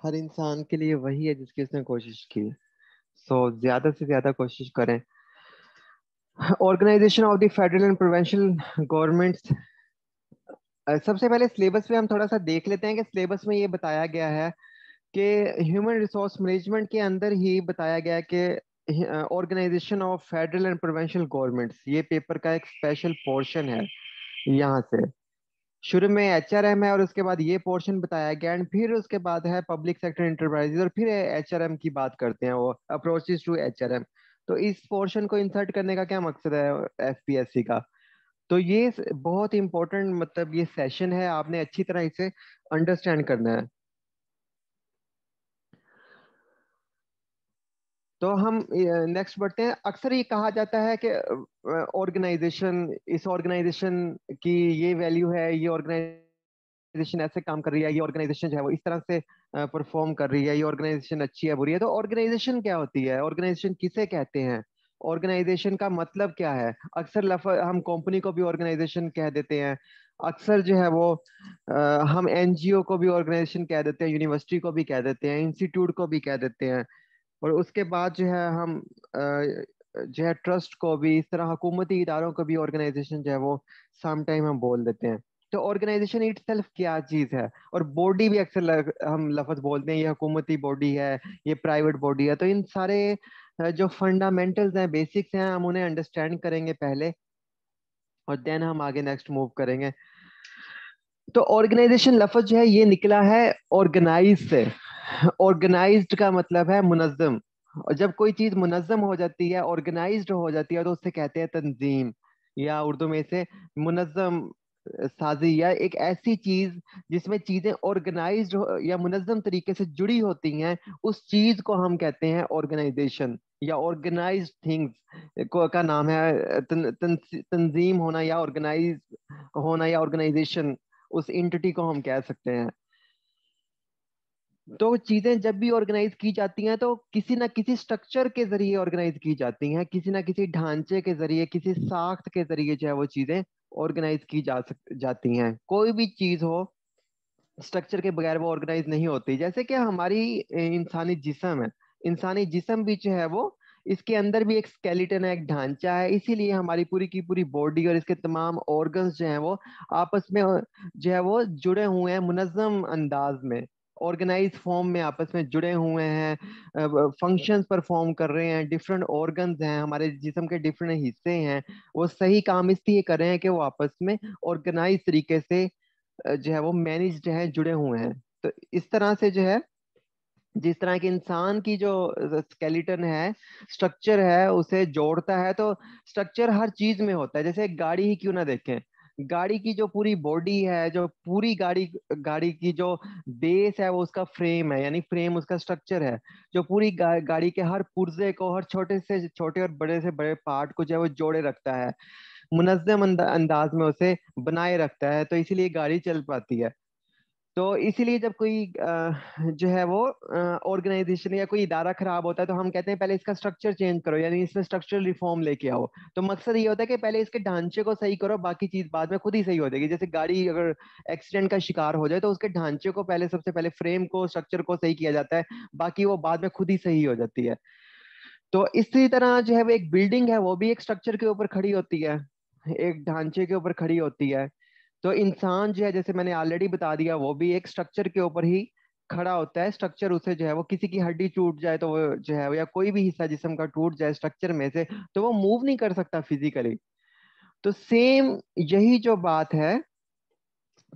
हर इंसान के लिए वही है जिसकी उसने कोशिश की। ज्यादा से ज्यादा कोशिश करें। Organisation of the federal and provincial governments. सबसे पहले सिलेबस में हम थोड़ा सा देख लेते हैं कि सिलेबस में ये बताया गया है कि ह्यूमन रिसोर्स मैनेजमेंट के अंदर ही बताया गया है कि organisation of federal and provincial governments, ये पेपर का एक स्पेशल पोर्शन है। यहाँ से शुरू में एचआरएम है और उसके बाद ये पोर्शन बताया गया एंड फिर उसके बाद है पब्लिक सेक्टर इंटरप्राइजेज और फिर एचआरएम की बात करते हैं, वो अप्रोचेस टू एचआरएम। तो इस पोर्शन को इंसर्ट करने का क्या मकसद है एफपीएससी का? तो ये बहुत इंपॉर्टेंट, मतलब ये सेशन है, आपने अच्छी तरह इसे अंडरस्टैंड करना है। तो हम नेक्स्ट बढ़ते हैं। अक्सर ये कहा जाता है कि ऑर्गेनाइजेशन, इस ऑर्गेनाइजेशन की ये वैल्यू है, ये ऑर्गेनाइजेशन ऐसे काम कर रही है, ये ऑर्गेनाइजेशन जो है वो इस तरह से परफॉर्म कर रही है, ये ऑर्गेनाइजेशन अच्छी है बुरी है। तो ऑर्गेनाइजेशन क्या होती है, ऑर्गेनाइजेशन किसे कहते हैं, ऑर्गेनाइजेशन का मतलब क्या है? अक्सर हम कंपनी को भी ऑर्गेनाइजेशन कह देते हैं। अक्सर जो है वो हम एनजीओ को भी ऑर्गेनाइजेशन कह देते हैं, यूनिवर्सिटी को भी कह देते हैं, इंस्टीट्यूट को भी कह देते हैं। और उसके बाद जो है हम जो है ट्रस्ट को भी, इस तरह हुकूमती इदारों को भी ऑर्गेनाइजेशन जो है वो सम टाइम हम बोल देते हैं। तो ऑर्गेनाइजेशन इटसेल्फ क्या चीज है? और बॉडी भी अक्सर हम लफ्ज बोलते हैं, ये हुकूमती बॉडी है, ये प्राइवेट बॉडी है। तो इन सारे जो फंडामेंटल्स हैं, बेसिक्स हैं, हम उन्हें अंडरस्टैंड करेंगे पहले और देन हम आगे नेक्स्ट मूव करेंगे। तो ऑर्गेनाइजेशन लफ्ज जो है ये निकला है ऑर्गेनाइज से। ऑर्गेनाइज्ड का मतलब है मुनज्जम। और जब कोई चीज मुनज्जम हो जाती है, ऑर्गेनाइज्ड हो जाती है, तो उससे कहते हैं तंजीम, या उर्दू में इसे मुनज्जम साजी, या एक ऐसी चीज जिसमें चीजें ऑर्गेनाइज्ड या मुनज्जम तरीके से जुड़ी होती हैं, उस चीज को हम कहते हैं ऑर्गेनाइजेशन या ऑर्गेनाइज्ड थिंग्स को का नाम है तंजीम होना या ऑर्गेनाइज होना या ऑर्गेनाइजेशन, उस इंटिटी को हम कह सकते हैं। तो चीजें जब भी ऑर्गेनाइज की जाती हैं तो किसी ना किसी स्ट्रक्चर के जरिए ऑर्गेनाइज की जाती हैं, किसी ना किसी ढांचे के जरिए, किसी साख्त के जरिए जो है वो चीजें ऑर्गेनाइज की जाती हैं। कोई भी चीज हो, स्ट्रक्चर के बगैर वो ऑर्गेनाइज नहीं होती। जैसे कि हमारी इंसानी जिस्म है, इंसानी जिस्म भी जो है वो, इसके अंदर भी एक स्केलेटन है, एक ढांचा है। इसीलिए हमारी पूरी की पूरी बॉडी और इसके तमाम ऑर्गन्स जो हैं वो आपस में जो है वो जुड़े हुए हैं, मुनज्जम अंदाज में, ऑर्गेनाइज फॉर्म में आपस में जुड़े हुए हैं, फंक्शंस परफॉर्म कर रहे हैं। डिफरेंट ऑर्गन्स हैं, हमारे जिस्म के डिफरेंट हिस्से हैं, वो सही काम इसलिए कर रहे हैं कि वो आपस में ऑर्गेनाइज तरीके से जो है वो मैनेज्ड है, जुड़े हुए हैं। तो इस तरह से जो है, जिस तरह के इंसान की जो स्केलेटन है, स्ट्रक्चर है, उसे जोड़ता है। तो स्ट्रक्चर हर चीज में होता है। जैसे एक गाड़ी ही क्यों ना देखें, गाड़ी की जो पूरी बॉडी है, जो पूरी गाड़ी गाड़ी की जो बेस है, वो उसका फ्रेम है, यानी फ्रेम उसका स्ट्रक्चर है, जो पूरी गाड़ी के हर पुर्जे को, हर छोटे से छोटे और बड़े से बड़े पार्ट को जो है वो जोड़े रखता है, मुनज्जम अंदाज में उसे बनाए रखता है। तो इसीलिए गाड़ी चल पाती है। तो इसीलिए जब कोई जो है वो ऑर्गेनाइजेशन या कोई इदारा खराब होता है, तो हम कहते हैं पहले इसका स्ट्रक्चर चेंज करो, यानी इसमें स्ट्रक्चरल रिफॉर्म लेके आओ। तो मकसद ये होता है कि पहले इसके ढांचे को सही करो, बाकी चीज बाद में खुद ही सही हो जाएगी। जैसे गाड़ी अगर एक्सीडेंट का शिकार हो जाए, तो उसके ढांचे को पहले, सबसे पहले फ्रेम को, स्ट्रक्चर को सही किया जाता है, बाकी वो बाद में खुद ही सही हो जाती है। तो इसी तरह जो है वो एक बिल्डिंग है, वो भी एक स्ट्रक्चर के ऊपर खड़ी होती है, एक ढांचे के ऊपर खड़ी होती है। तो इंसान जो है, जैसे मैंने ऑलरेडी बता दिया, वो भी एक स्ट्रक्चर के ऊपर ही खड़ा होता है। स्ट्रक्चर उसे जो है वो, किसी की हड्डी टूट जाए तो वो जो है, या कोई भी हिस्सा जिस्म का टूट जाए स्ट्रक्चर में से, तो वो मूव नहीं कर सकता फिजिकली। तो सेम यही जो बात है।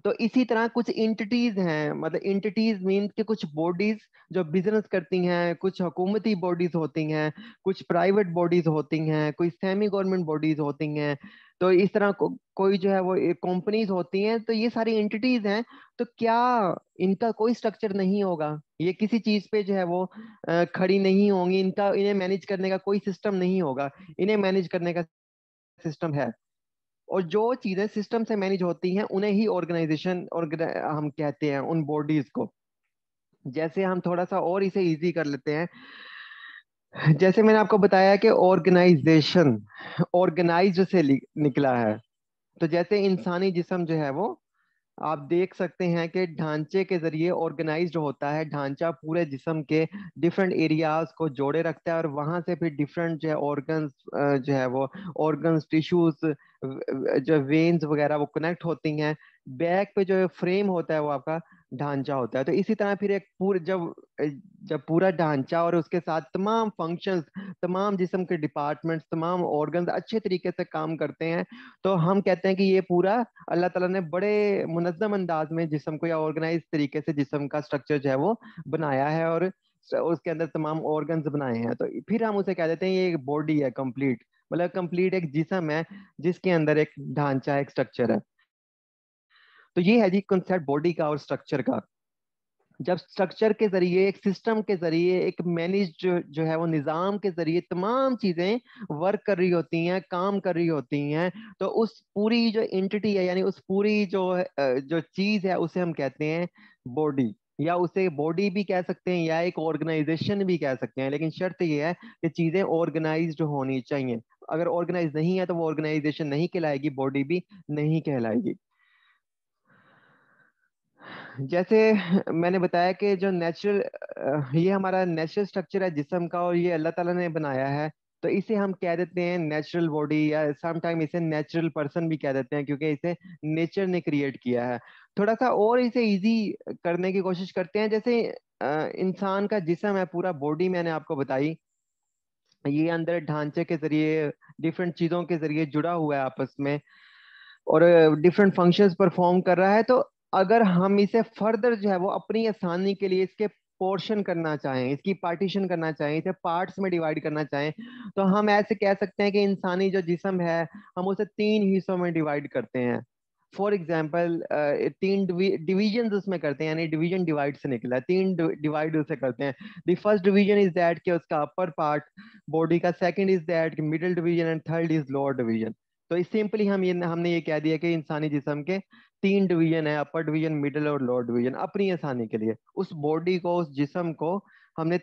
तो इसी तरह कुछ इंटिटीज हैं, मतलब इंटिटीज मीन्स कि कुछ बॉडीज जो बिजनेस करती हैं, कुछ हुकूमती बॉडीज होती हैं, कुछ प्राइवेट बॉडीज होती हैं, कोई सेमी गवर्नमेंट बॉडीज होती हैं। तो इस तरह कोई जो है वो कंपनीज होती हैं। तो ये सारी इंटिटीज हैं। तो क्या इनका कोई स्ट्रक्चर नहीं होगा? ये किसी चीज पे जो है वो खड़ी नहीं होंगी, इनका, इन्हें मैनेज करने का कोई सिस्टम नहीं होगा? इन्हें मैनेज करने का सिस्टम है। और जो चीजें सिस्टम से मैनेज होती हैं उन्हें ही ऑर्गेनाइजेशन हम कहते हैं, उन बॉडीज को। जैसे हम थोड़ा सा और इसे इजी कर लेते हैं। जैसे मैंने आपको बताया कि ऑर्गेनाइजेशन ऑर्गेनाइज्ड से निकला है। तो जैसे इंसानी जिस्म जो है वो आप देख सकते हैं कि ढांचे के जरिए ऑर्गेनाइज्ड होता है। ढांचा पूरे जिस्म के डिफरेंट एरियाज को जोड़े रखता है और वहां से फिर डिफरेंट जो है ऑर्गन्स जो है वो ऑर्गन्स, टिश्यूज, जो वेन्स वगैरह वो कनेक्ट होती हैं। बैक पे जो फ्रेम होता है वो आपका ढांचा होता है। तो इसी तरह फिर एक पूरे जब जब पूरा ढांचा और उसके साथ तमाम फंक्शंस, तमाम जिस्म के डिपार्टमेंट्स, तमाम ऑर्गन्स अच्छे तरीके से काम करते हैं, तो हम कहते हैं कि ये पूरा अल्लाह ताला ने बड़े मुनज्जम अंदाज में जिस्म को या ऑर्गेनाइज तरीके से जिस्म का स्ट्रक्चर जो है वो बनाया है और उसके अंदर तमाम ऑर्गन्स बनाए हैं। तो फिर हम उसे कह देते हैं ये एक बॉडी है कंप्लीट, मतलब कंप्लीट एक जिस्म है जिसके अंदर एक ढांचा, एक स्ट्रक्चर है। तो ये है जी कंसेप्ट बॉडी का और स्ट्रक्चर का। जब स्ट्रक्चर के जरिए, एक सिस्टम के जरिए, एक मैनेज जो है वो निजाम के जरिए तमाम चीजें वर्क कर रही होती हैं, काम कर रही होती हैं, तो उस पूरी जो एंटिटी है, यानी उस पूरी जो चीज है उसे हम कहते हैं बॉडी, या उसे बॉडी भी कह सकते हैं या एक ऑर्गेनाइजेशन भी कह सकते हैं। लेकिन शर्त यह है कि चीजें ऑर्गेनाइज्ड होनी चाहिए। अगर ऑर्गेनाइज नहीं है तो वो ऑर्गेनाइजेशन नहीं कहलाएगी, बॉडी भी नहीं कहलाएगी। जैसे मैंने बताया कि जो ये हमारा नेचुरल स्ट्रक्चर है जिस्म का और ये अल्लाह ताला ने बनाया है, तो इसे हम कह देते हैं नेचुरल बॉडी, या सम टाइम इसे नेचुरल पर्सन भी कह देते हैं, क्योंकि इसे नेचर ने क्रिएट किया है। थोड़ा सा और इसे इजी करने की कोशिश करते हैं। जैसे इंसान का जिस्म है, पूरा बॉडी मैंने आपको बताई, ये अंदर ढांचे के जरिए, डिफरेंट चीजों के जरिए जुड़ा हुआ है आपस में और डिफरेंट फंक्शंस परफॉर्म कर रहा है। तो अगर हम इसे फर्दर जो है वो अपनी आसानी के लिए इसके पोर्शन करना चाहें, इसकी पार्टीशन करना चाहें, इसे पार्ट्स में डिवाइड करना चाहें, तो हम ऐसे कह सकते हैं कि इंसानी जो जिस्म है हम उसे तीन हिस्सों में डिवाइड करते हैं। फॉर एग्जाम्पल तीन डिवीजन उसमें करते हैं, यानी डिवीजन डिवाइड से निकला है, तीन डिवाइड उसे करते हैं। The first division is that कि उसका अपर पार्ट बॉडी का, सेकंड इज दैट कि middle division, and third is lower division. तो इस सिंपली हमने ये कह दिया कि इंसानी जिस्म के तीन डिवीजन है, अपर डिवीजन, मिडिल और लोअर डिवीजन। अपनी आसानी के लिए उस बॉडी को, उस जिस्म को हमने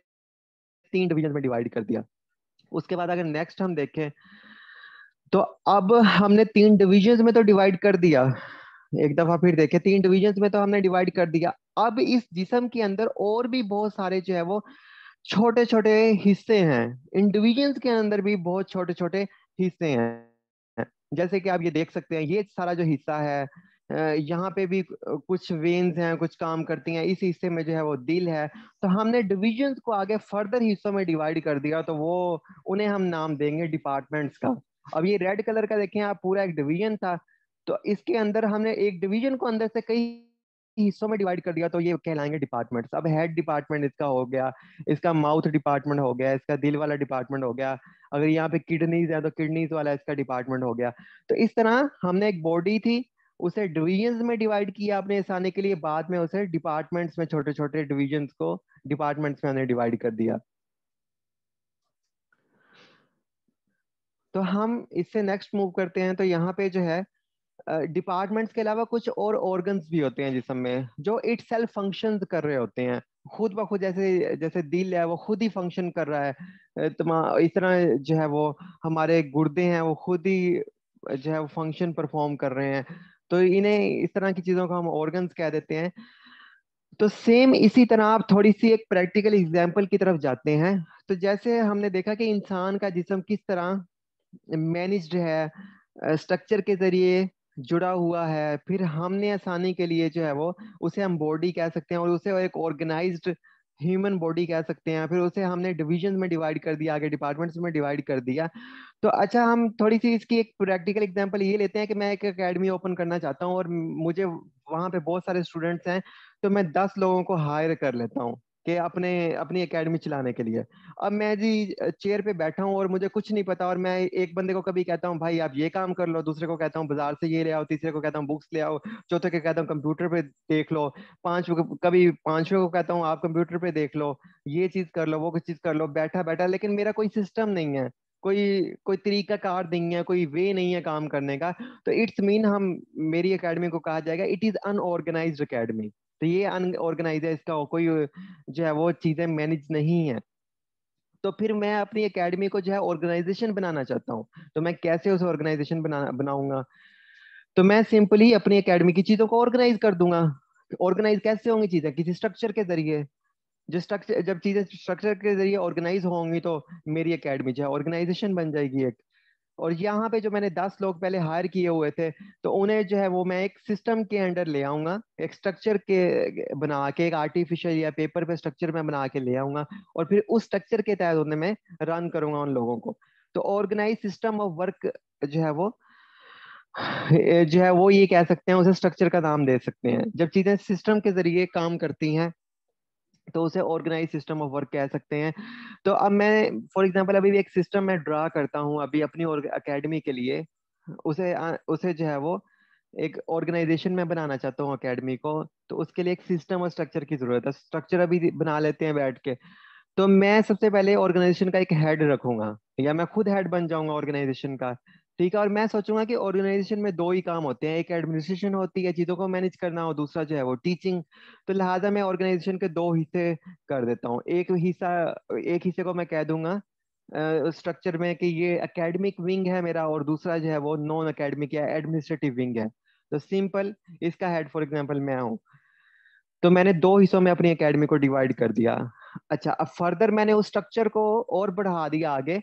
तीन डिवीजन में डिवाइड कर दिया। उसके बाद अगर नेक्स्ट हम देखें, तो अब हमने तीन डिविजन्स में तो डिवाइड कर दिया, एक दफा फिर देखें, तीन डिविजन्स में तो हमने डिवाइड कर दिया। अब इस जिस्म के अंदर और भी बहुत सारे जो है वो छोटे छोटे हिस्से हैं। इन डिविजन्स के अंदर भी बहुत छोटे छोटे हिस्से हैं। जैसे कि आप ये देख सकते हैं, ये सारा जो हिस्सा है, यहाँ पे भी कुछ वेन्स हैं, कुछ काम करती हैं। इस हिस्से में जो है वो दिल है। तो हमने डिविजन्स को आगे फर्दर हिस्सों में डिवाइड कर दिया, तो वो उन्हें हम नाम देंगे डिपार्टमेंट्स का। अब ये रेड कलर का देखें आप, पूरा एक डिवीजन था, तो इसके अंदर हमने एक डिवीजन को अंदर से कई हिस्सों में डिवाइड कर दिया, तो ये कहलाएंगे डिपार्टमेंट्स। अब हेड डिपार्टमेंट इसका हो गया, इसका माउथ डिपार्टमेंट हो गया, इसका दिल वाला डिपार्टमेंट हो गया, अगर यहाँ पे किडनीज है तो किडनीज वाला इसका डिपार्टमेंट हो गया। तो इस तरह हमने एक बॉडी थी, उसे डिविजन्स में डिवाइड किया अपने आसानी के लिए, बाद में उसे डिपार्टमेंट्स में, छोटे छोटे डिविजन्स को डिपार्टमेंट्स में हमने डिवाइड कर दिया। तो हम इससे नेक्स्ट मूव करते हैं। तो यहाँ पे जो है डिपार्टमेंट्स के अलावा कुछ और ऑर्गन्स भी होते हैं जिसम में, जो इट सेल्फ फंक्शन कर रहे होते हैं खुद ब खुद। जैसे जैसे दिल है वो खुद ही फंक्शन कर रहा है, इस तरह जो है वो हमारे गुर्दे हैं वो खुद ही जो है वो फंक्शन परफॉर्म कर रहे हैं। तो इन्हें, इस तरह की चीजों को हम ऑर्गन्स कह देते हैं। तो सेम इसी तरह आप थोड़ी सी एक प्रैक्टिकल एग्जांपल की तरफ जाते हैं। तो जैसे हमने देखा कि इंसान का जिस्म किस तरह मैनेज्ड है, स्ट्रक्चर के जरिए जुड़ा हुआ है, फिर हमने आसानी के लिए जो है वो उसे हम बॉडी कह सकते हैं और उसे एक ऑर्गेनाइज्ड ह्यूमन बॉडी कह सकते हैं। फिर उसे हमने डिविजन में डिवाइड कर दिया, आगे डिपार्टमेंट्स में डिवाइड कर दिया। तो अच्छा, हम थोड़ी सी इसकी एक प्रैक्टिकल एग्जांपल ये लेते हैं कि मैं एक एकेडमी ओपन करना चाहता हूँ और मुझे वहाँ पे बहुत सारे स्टूडेंट्स हैं, तो मैं 10 लोगों को हायर कर लेता हूँ कि अपने अपनी एकेडमी चलाने के लिए। अब मैं जी चेयर पे बैठा हूँ और मुझे कुछ नहीं पता, और मैं एक बंदे को कभी कहता हूँ भाई आप ये काम कर लो, दूसरे को कहता हूँ बाजार से ये ले आओ, तीसरे को कहता हूँ बुक्स ले आओ, चौथे को कहता हूँ कंप्यूटर पे देख लो, कभी पांचवे को कहता हूँ आप कंप्यूटर पे देख लो, ये चीज कर लो, वो चीज कर लो, बैठा बैठा। लेकिन मेरा कोई सिस्टम नहीं है, कोई कोई तरीका कार नहीं है, कोई वे नहीं है काम करने का। तो इट्स मीन हम, मेरी एकेडमी को कहा जाएगा इट इज अनऑर्गेनाइज्ड एकेडमी। तो ये अनऑर्गेनाइज है, इसका कोई जो है वो चीजें मैनेज नहीं है। तो फिर मैं अपनी एकेडमी को जो है ऑर्गेनाइजेशन बनाना चाहता हूँ, तो मैं कैसे उस ऑर्गेनाइजेशन बनाऊंगा? तो मैं सिंपली अपनी एकेडमी की चीजों को ऑर्गेनाइज कर दूंगा। ऑर्गेनाइज कैसे होंगी चीजें? किसी स्ट्रक्चर के जरिए। जो स्ट्रक्चर, जब चीजें स्ट्रक्चर के जरिए ऑर्गेनाइज होंगी तो मेरी एकेडमी जो है ऑर्गेनाइजेशन बन जाएगी एक। और यहाँ पे जो मैंने 10 लोग पहले हायर किए हुए थे, तो उन्हें जो है वो मैं एक सिस्टम के अंडर ले आऊंगा, एक स्ट्रक्चर के बना के, एक आर्टिफिशियल या पेपर पे स्ट्रक्चर में बना के ले आऊंगा। और फिर उस स्ट्रक्चर के तहत उन्हें मैं रन करूंगा उन लोगों को। तो ऑर्गेनाइज सिस्टम ऑफ वर्क जो है वो, जो है वो ये कह सकते हैं, उसे स्ट्रक्चर का नाम दे सकते हैं। जब चीजें सिस्टम के जरिए काम करती हैं तो उसे ऑर्गेनाइज सिस्टम ऑफ वर्क कह सकते हैं। तो अब मैं फॉर एग्जांपल अभी भी एक सिस्टम मैं ड्रा करता हूँ अभी अपनी एकेडमी के लिए। उसे जो है वो एक ऑर्गेनाइजेशन में बनाना चाहता हूँ एकेडमी को। तो उसके लिए एक सिस्टम और स्ट्रक्चर की जरूरत है। स्ट्रक्चर अभी बना लेते हैं बैठ के। तो मैं सबसे पहले ऑर्गेनाइजेशन का एक हेड रखूंगा, या मैं खुद हेड बन जाऊंगा ऑर्गेनाइजेशन का। ठीक है। और मैं सोचूंगा कि ऑर्गेनाइजेशन में दो ही काम होते हैं, एक एडमिनिस्ट्रेशन होती है, चीजों को मैनेज करना, और दूसरा जो है वो टीचिंग। तो लिहाजा मैं ऑर्गेनाइजेशन के दो हिस्से कर देता हूँ। एक हिस्से को मैं कह दूंगा स्ट्रक्चर में कि ये एकेडमिक विंग है मेरा, और दूसरा जो है वो नॉन एकेडमिक या एडमिनिस्ट्रेटिव विंग है। तो सिंपल, इसका हेड फॉर एग्जाम्पल मैं हूँ। तो मैंने दो हिस्सों में अपनी एकेडमी को डिवाइड कर दिया। अच्छा, अब फर्दर मैंने उस स्ट्रक्चर को और बढ़ा दिया आगे,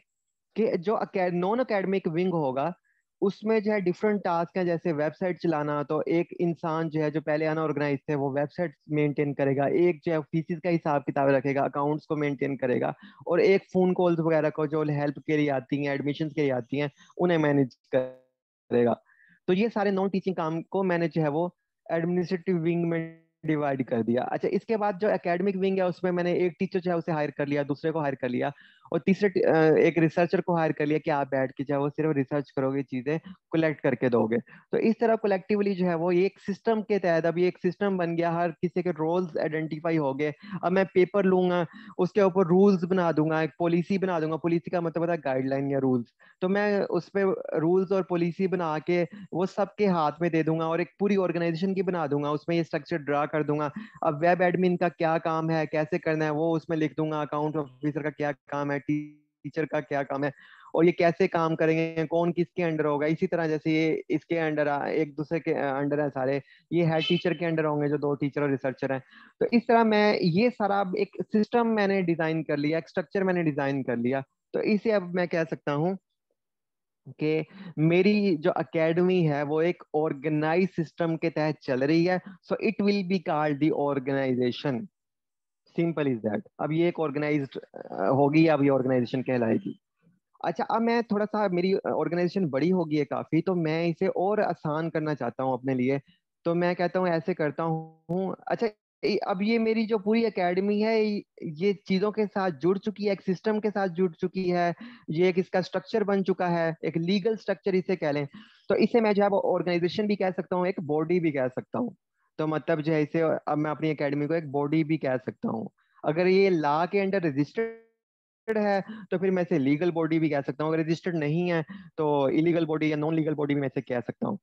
कि जो नॉन एकेडमिक विंग होगा उसमें जो है डिफरेंट टास्क हैं, जैसे वेबसाइट चलाना। तो एक इंसान जो है जो पहले अनऑर्गेनाइज थे वो वेबसाइट मेंटेन करेगा, एक जो है फीसिस का हिसाब किताब रखेगा, अकाउंट्स को मेंटेन करेगा, और एक फोन कॉल्स वगैरह को जो हेल्प के लिए आती हैं, एडमिशन के लिए आती हैं, उन्हें मैनेज करेगा। तो ये सारे नॉन टीचिंग काम को मैंने जो है वो एडमिनिस्ट्रेटिव विंग में डिवाइड कर दिया। अच्छा, इसके बाद जो एकेडमिक विंग है उसमें मैंने एक टीचर जो है उसे हायर कर लिया, दूसरे को हायर कर लिया, और एक रिसर्चर को हायर कर लिया कि आप बैठ के जो है वो सिर्फ रिसर्च करोगे, चीजें कलेक्ट करके दोगे। तो इस तरह कलेक्टिवली जो है वो एक सिस्टम के तहत अभी एक सिस्टम बन गया, हर किसी के रोल्स आइडेंटिफाई हो गए। अब मैं पेपर लूंगा, उसके ऊपर रूल्स बना दूंगा, एक पॉलिसी बना दूंगा। पॉलिसी का मतलब होता है गाइडलाइन या रूल्स। तो मैं उस पे रूल्स और पॉलिसी बना के वो सबके हाथ में दे दूंगा, और एक पूरी ऑर्गेनाइजेशन की बना दूंगा, उसमें ये स्ट्रक्चर ड्रा कर दूंगा। अब वेब एडमिन का क्या काम है, कैसे करना है, वो उसमें लिख दूंगा। अकाउंट ऑफिसर का क्या काम है, टीचर का क्या काम है, और ये कैसे काम करेंगे, कौन किसके अंडर होगा। इसी तरह जैसे ये इसके अंडर एक दूसरे के अंडर है सारे, ये हेड टीचर के अंडर होंगे जो दो टीचर और रिसर्चर हैं। तो इस तरह मैं ये सारा एक सिस्टम मैंने डिजाइन कर लिया, एक स्ट्रक्चर मैंने डिजाइन कर लिया। तो इसे अब मैं कह सकता हूँ कि मेरी जो एकेडमी है वो एक ऑर्गेनाइज सिस्टम के तहत चल रही है। So it will be called the organisation. Simple is that. अब ये एक ऑर्गेनाइज्ड होगी, अब ये ऑर्गेनाइजेशन कहलाएगी। अच्छा, अब मैं थोड़ा सा, मेरी ऑर्गेनाइजेशन बड़ी होगी है काफी, तो मैं इसे और आसान करना चाहता हूँ अपने लिए। तो मैं कहता हूँ ऐसे करता हूँ। अच्छा, अब ये मेरी जो पूरी एकेडमी है ये चीजों के साथ जुड़ चुकी है, एक सिस्टम के साथ जुड़ चुकी है। ये एक इसका स्ट्रक्चर बन चुका है, एक लीगल स्ट्रक्चर इसे कह लें। तो इसे मैं जो है ऑर्गेनाइजेशन भी कह सकता हूँ, एक बॉडी भी कह सकता हूँ। तो मतलब जो है इसे अब मैं अपनी एकेडमी को एक बॉडी भी कह सकता हूँ। अगर ये लॉ के अंडर रजिस्टर्ड है तो फिर मैं इसे लीगल बॉडी भी कह सकता हूँ। अगर रजिस्टर्ड नहीं है तो इलीगल बॉडी या नॉन लीगल बॉडी भी मैं इसे कह सकता हूँ।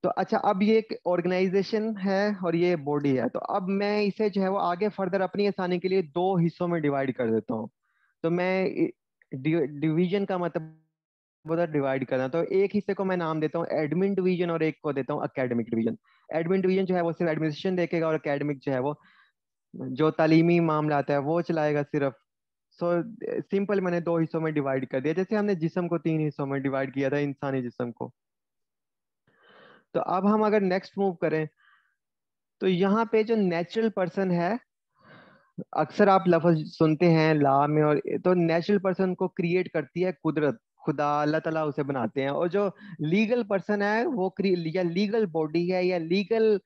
तो अच्छा, अब ये एक ऑर्गेनाइजेशन है और ये बॉडी है। तो अब मैं इसे जो है वो आगे फर्दर अपनी आसानी के लिए दो हिस्सों में डिवाइड कर देता हूँ। तो मैं डिवीजन का मतलब होता है डिवाइड करना। तो एक हिस्से को मैं नाम देता हूँ एडमिन डिवीजन, और एक को देता हूँ एकेडमिक डिवीजन। एडमिन डिवीजन जो है वो सिर्फ एडमिनिस्ट्रेशन देखेगा, और एकेडमिक जो है वो जो तालीमी मामला आता है वो चलाएगा सिर्फ। सो सिंपल, मैंने दो हिस्सों में डिवाइड कर दिया, जैसे हमने जिस्म को तीन हिस्सों में डिवाइड किया था, इंसानी जिस्म को। तो अब हम अगर नेक्स्ट मूव करें, तो यहाँ पे जो नेचुरल पर्सन है, अक्सर आप लफ्ज सुनते हैं ला में, और तो नेचुरल पर्सन को क्रिएट करती है कुदरत, खुदा, अल्लाह ताला उसे बनाते हैं। और जो लीगल पर्सन है वो या लीगल बॉडी है, या लीगल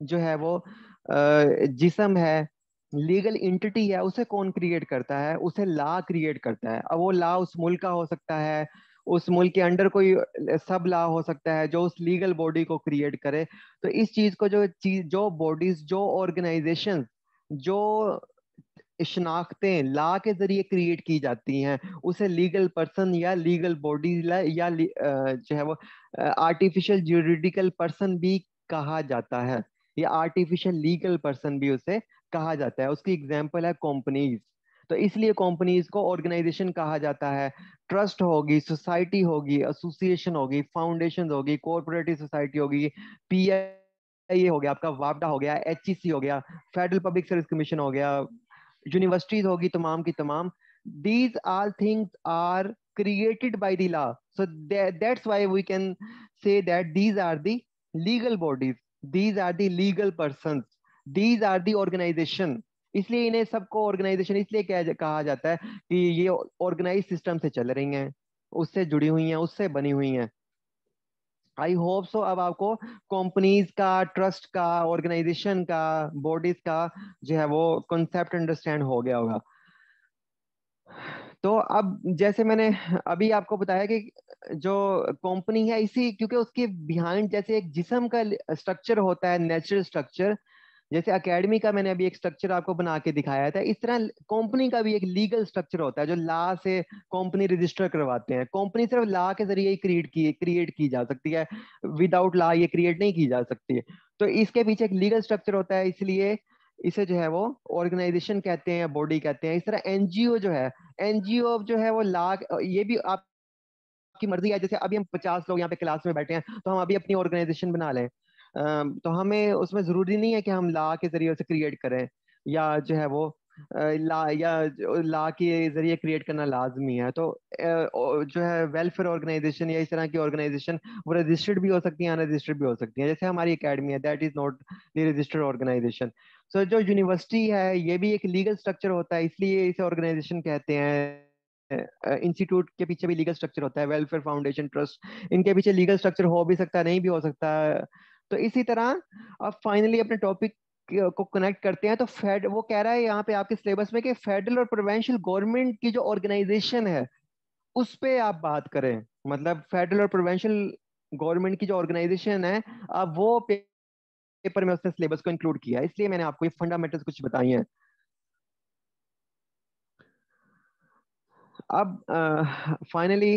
जो है वो जिस्म है, लीगल इंटिटी है, उसे कौन क्रिएट करता है? उसे लॉ क्रिएट करता है। अब वो लॉ उस मुल्क का हो सकता है, उस मुल्क के अंडर कोई सब लॉ हो सकता है जो उस लीगल बॉडी को क्रिएट करे। तो इस चीज को, जो चीज, जो बॉडीज, जो ऑर्गेनाइजेशन, जो शनाख्तें लॉ के जरिए क्रिएट की जाती हैं, उसे लीगल पर्सन या लीगल बॉडी या जो है वो आर्टिफिशियल जुरिडिकल पर्सन भी कहा जाता है, या आर्टिफिशियल लीगल पर्सन भी उसे कहा जाता है। उसकी एग्जांपल है कंपनीज। तो इसलिए कंपनीज को ऑर्गेनाइजेशन कहा जाता है। ट्रस्ट होगी, सोसाइटी होगी, एसोसिएशन होगी, फाउंडेशन होगी, कोऑपरेटिव सोसाइटी होगी, पीआईए हो गया, आपका वापडा हो गया, एचईसी हो गया, फेडरल पब्लिक सर्विस कमीशन हो गया, यूनिवर्सिटीज होगी तमाम की तमाम। These all things are created by the law, so that's why we can say that these are the legal bodies, these are the legal persons, these are the organization। इसलिए इन्हें सबको organisation इसलिए कहा जाता है कि ये ऑर्गेनाइज सिस्टम से चल रही हैं, उससे जुड़ी हुई हैं, उससे बनी हुई हैं। आई होप सो अब आपको कंपनीज का, ट्रस्ट का, ऑर्गेनाइजेशन का, बॉडीज का जो है वो कॉन्सेप्ट अंडरस्टैंड हो गया होगा। तो अब जैसे मैंने अभी आपको बताया कि जो कंपनी है, इसी क्योंकि उसके बिहाइंड जैसे एक जिस्म का स्ट्रक्चर होता है, नेचुरल स्ट्रक्चर, जैसे एकेडमी का मैंने अभी एक स्ट्रक्चर आपको बना के दिखाया था, इस तरह कंपनी का भी एक लीगल स्ट्रक्चर होता है जो लॉ से कंपनी रजिस्टर करवाते हैं। कंपनी सिर्फ लॉ के जरिए ही क्रिएट की जा सकती है, विदाउट लॉ ये क्रिएट नहीं की जा सकती है। तो इसके पीछे एक लीगल स्ट्रक्चर होता है, इसलिए इसे जो है वो ऑर्गेनाइजेशन कहते हैं या बॉडी कहते हैं। इस तरह एनजीओ जो है, एनजीओ जो है वो लॉ, ये भी आपकी मर्जी है। जैसे अभी हम 50 लोग यहाँ पे क्लास में बैठे हैं, तो हम अभी अपनी ऑर्गेनाइजेशन बना लें, तो हमें उसमें जरूरी नहीं है कि हम ला के जरिए उसे क्रिएट करें, या जो है वो ला या ला के जरिए क्रिएट करना लाजमी है। तो जो है वेलफेयर ऑर्गेनाइजेशन या इस तरह की ऑर्गेनाइजेशन वो रजिस्टर्ड भी हो सकती है, अनरजिस्टर्ड भी हो सकती है। जैसे हमारी एकेडमी है, that is not the registered organisation. So जो यूनिवर्सिटी है, ये भी एक लीगल स्ट्रक्चर होता है, इसलिए इसे ऑर्गेनाइजेशन कहते हैं। इंस्टीट्यूट के पीछे भी लीगल स्ट्रक्चर होता है, वेलफेयर फाउंडेशन, ट्रस्ट, इनके पीछे लीगल स्ट्रक्चर हो भी सकता है, नहीं भी हो सकता। तो इसी तरह अब फाइनली अपने टॉपिक को कनेक्ट करते हैं। तो फेड वो कह रहा है यहाँ पे आपके सिलेबस में कि फेडरल और प्रोविंशियल गवर्नमेंट की जो ऑर्गेनाइजेशन है उस पे आप बात करें, मतलब फेडरल और प्रोविंशियल गवर्नमेंट की जो ऑर्गेनाइजेशन है, अब वो पेपर में उसने सिलेबस को इंक्लूड किया है, इसलिए मैंने आपको ये फंडामेंटल्स कुछ बताई हैं। अब फाइनली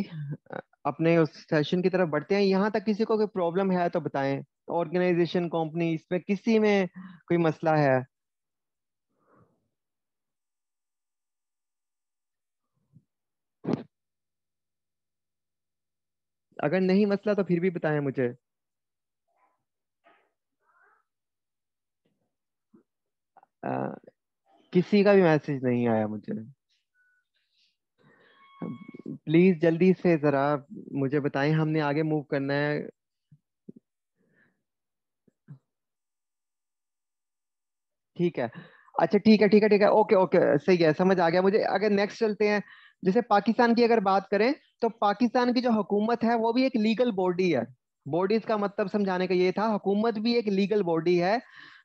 अपने उस सेशन की तरफ बढ़ते हैं। यहाँ तक किसी को कोई प्रॉब्लम है तो बताएं, ऑर्गेनाइजेशन, कंपनी, इसमें किसी में कोई मसला है? अगर नहीं मसला तो फिर भी बताएं मुझे। अ, किसी का भी मैसेज नहीं आया मुझे। प्लीज जल्दी से जरा मुझे बताएं, हमने आगे मूव करना है। ठीक है, अच्छा ठीक है, ठीक है, ठीक है, ओके ओके, सही है, समझ आ गया मुझे। अगर नेक्स्ट चलते हैं, जैसे पाकिस्तान की अगर बात करें, तो पाकिस्तान की जो हुकूमत है वो भी एक लीगल बॉडी है। बॉडीज का मतलब समझाने का ये था, हुकूमत भी एक लीगल बॉडी है,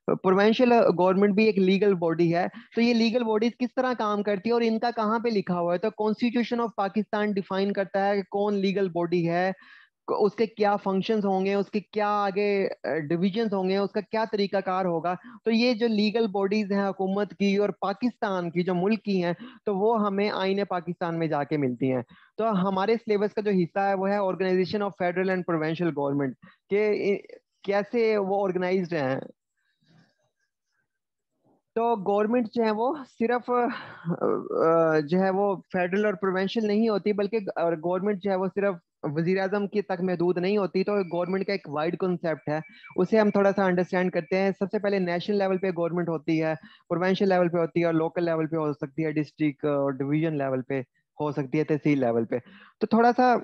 प्रोविंशियल गवर्नमेंट भी एक लीगल बॉडी है। तो ये लीगल बॉडीज किस तरह काम करती है और इनका कहाँ पे लिखा हुआ है? तो कॉन्स्टिट्यूशन ऑफ पाकिस्तान डिफाइन करता है कि कौन लीगल बॉडी है, उसके क्या फंक्शंस होंगे, उसके क्या आगे डिविजन्स होंगे, उसका क्या तरीकाकार होगा। तो ये जो लीगल बॉडीज हैं हुकूमत की और पाकिस्तान की जो मुल्क की हैं, तो वो हमें आईने पाकिस्तान में जाके मिलती हैं। तो हमारे सिलेबस का जो हिस्सा है वो है organisation of federal and provincial government, के कैसे वो ऑर्गेनाइज्ड हैं। तो गवर्नमेंट जो है वो सिर्फ जो है वो फेडरल और प्रोविंशियल नहीं होती, बल्कि गवर्नमेंट जो है वो सिर्फ वजीर आजम की तक महदूद नहीं होती। तो गवर्नमेंट का एक वाइड कॉन्सेप्ट है, उसे हम थोड़ा सा अंडरस्टैंड करते हैं। सबसे पहले नेशनल लेवल पे गवर्नमेंट होती है, प्रोविंशियल लेवल पे होती है, और लोकल लेवल पे हो सकती है, डिस्ट्रिक्ट और डिवीजन लेवल पे हो सकती है, तहसील लेवल पे। तो थोड़ा सा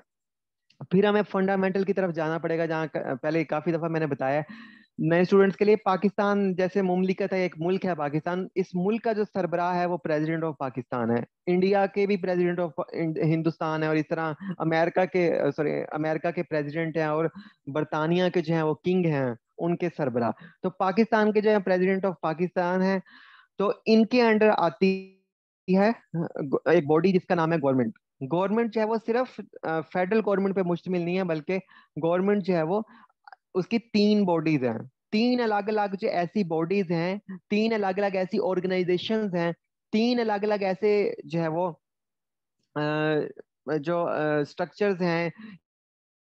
फिर हमें फंडामेंटल की तरफ जाना पड़ेगा, जहाँ पहले काफी दफा मैंने बताया है नए स्टूडेंट्स के लिए। पाकिस्तान जैसे मुमलिकत है, एक मुल्क है पाकिस्तान, इस मुल्क का जो सरबराह है वो प्रेसिडेंट ऑफ पाकिस्तान है। इंडिया के भी प्रेसिडेंट ऑफ हिंदुस्तान है, और इस तरह अमेरिका के, सॉरी, अमेरिका के प्रेसिडेंट हैं, और बरतानिया के जो है वो किंग हैं, उनके सरबराह। तो पाकिस्तान के जो है प्रेसिडेंट ऑफ पाकिस्तान है। तो इनके अंडर आती है एक बॉडी जिसका नाम है गवर्नमेंट। गवर्नमेंट जो है वो सिर्फ फेडरल गवर्नमेंट पे मुश्तमिल नहीं है, बल्कि गवर्नमेंट जो है वो, उसकी तीन बॉडीज हैं, तीन अलग अलग जो ऐसी बॉडीज हैं, तीन अलग अलग ऐसी ऑर्गेनाइजेशंस हैं, तीन अलग अलग ऐसे जो है वो जो स्ट्रक्चर्स हैं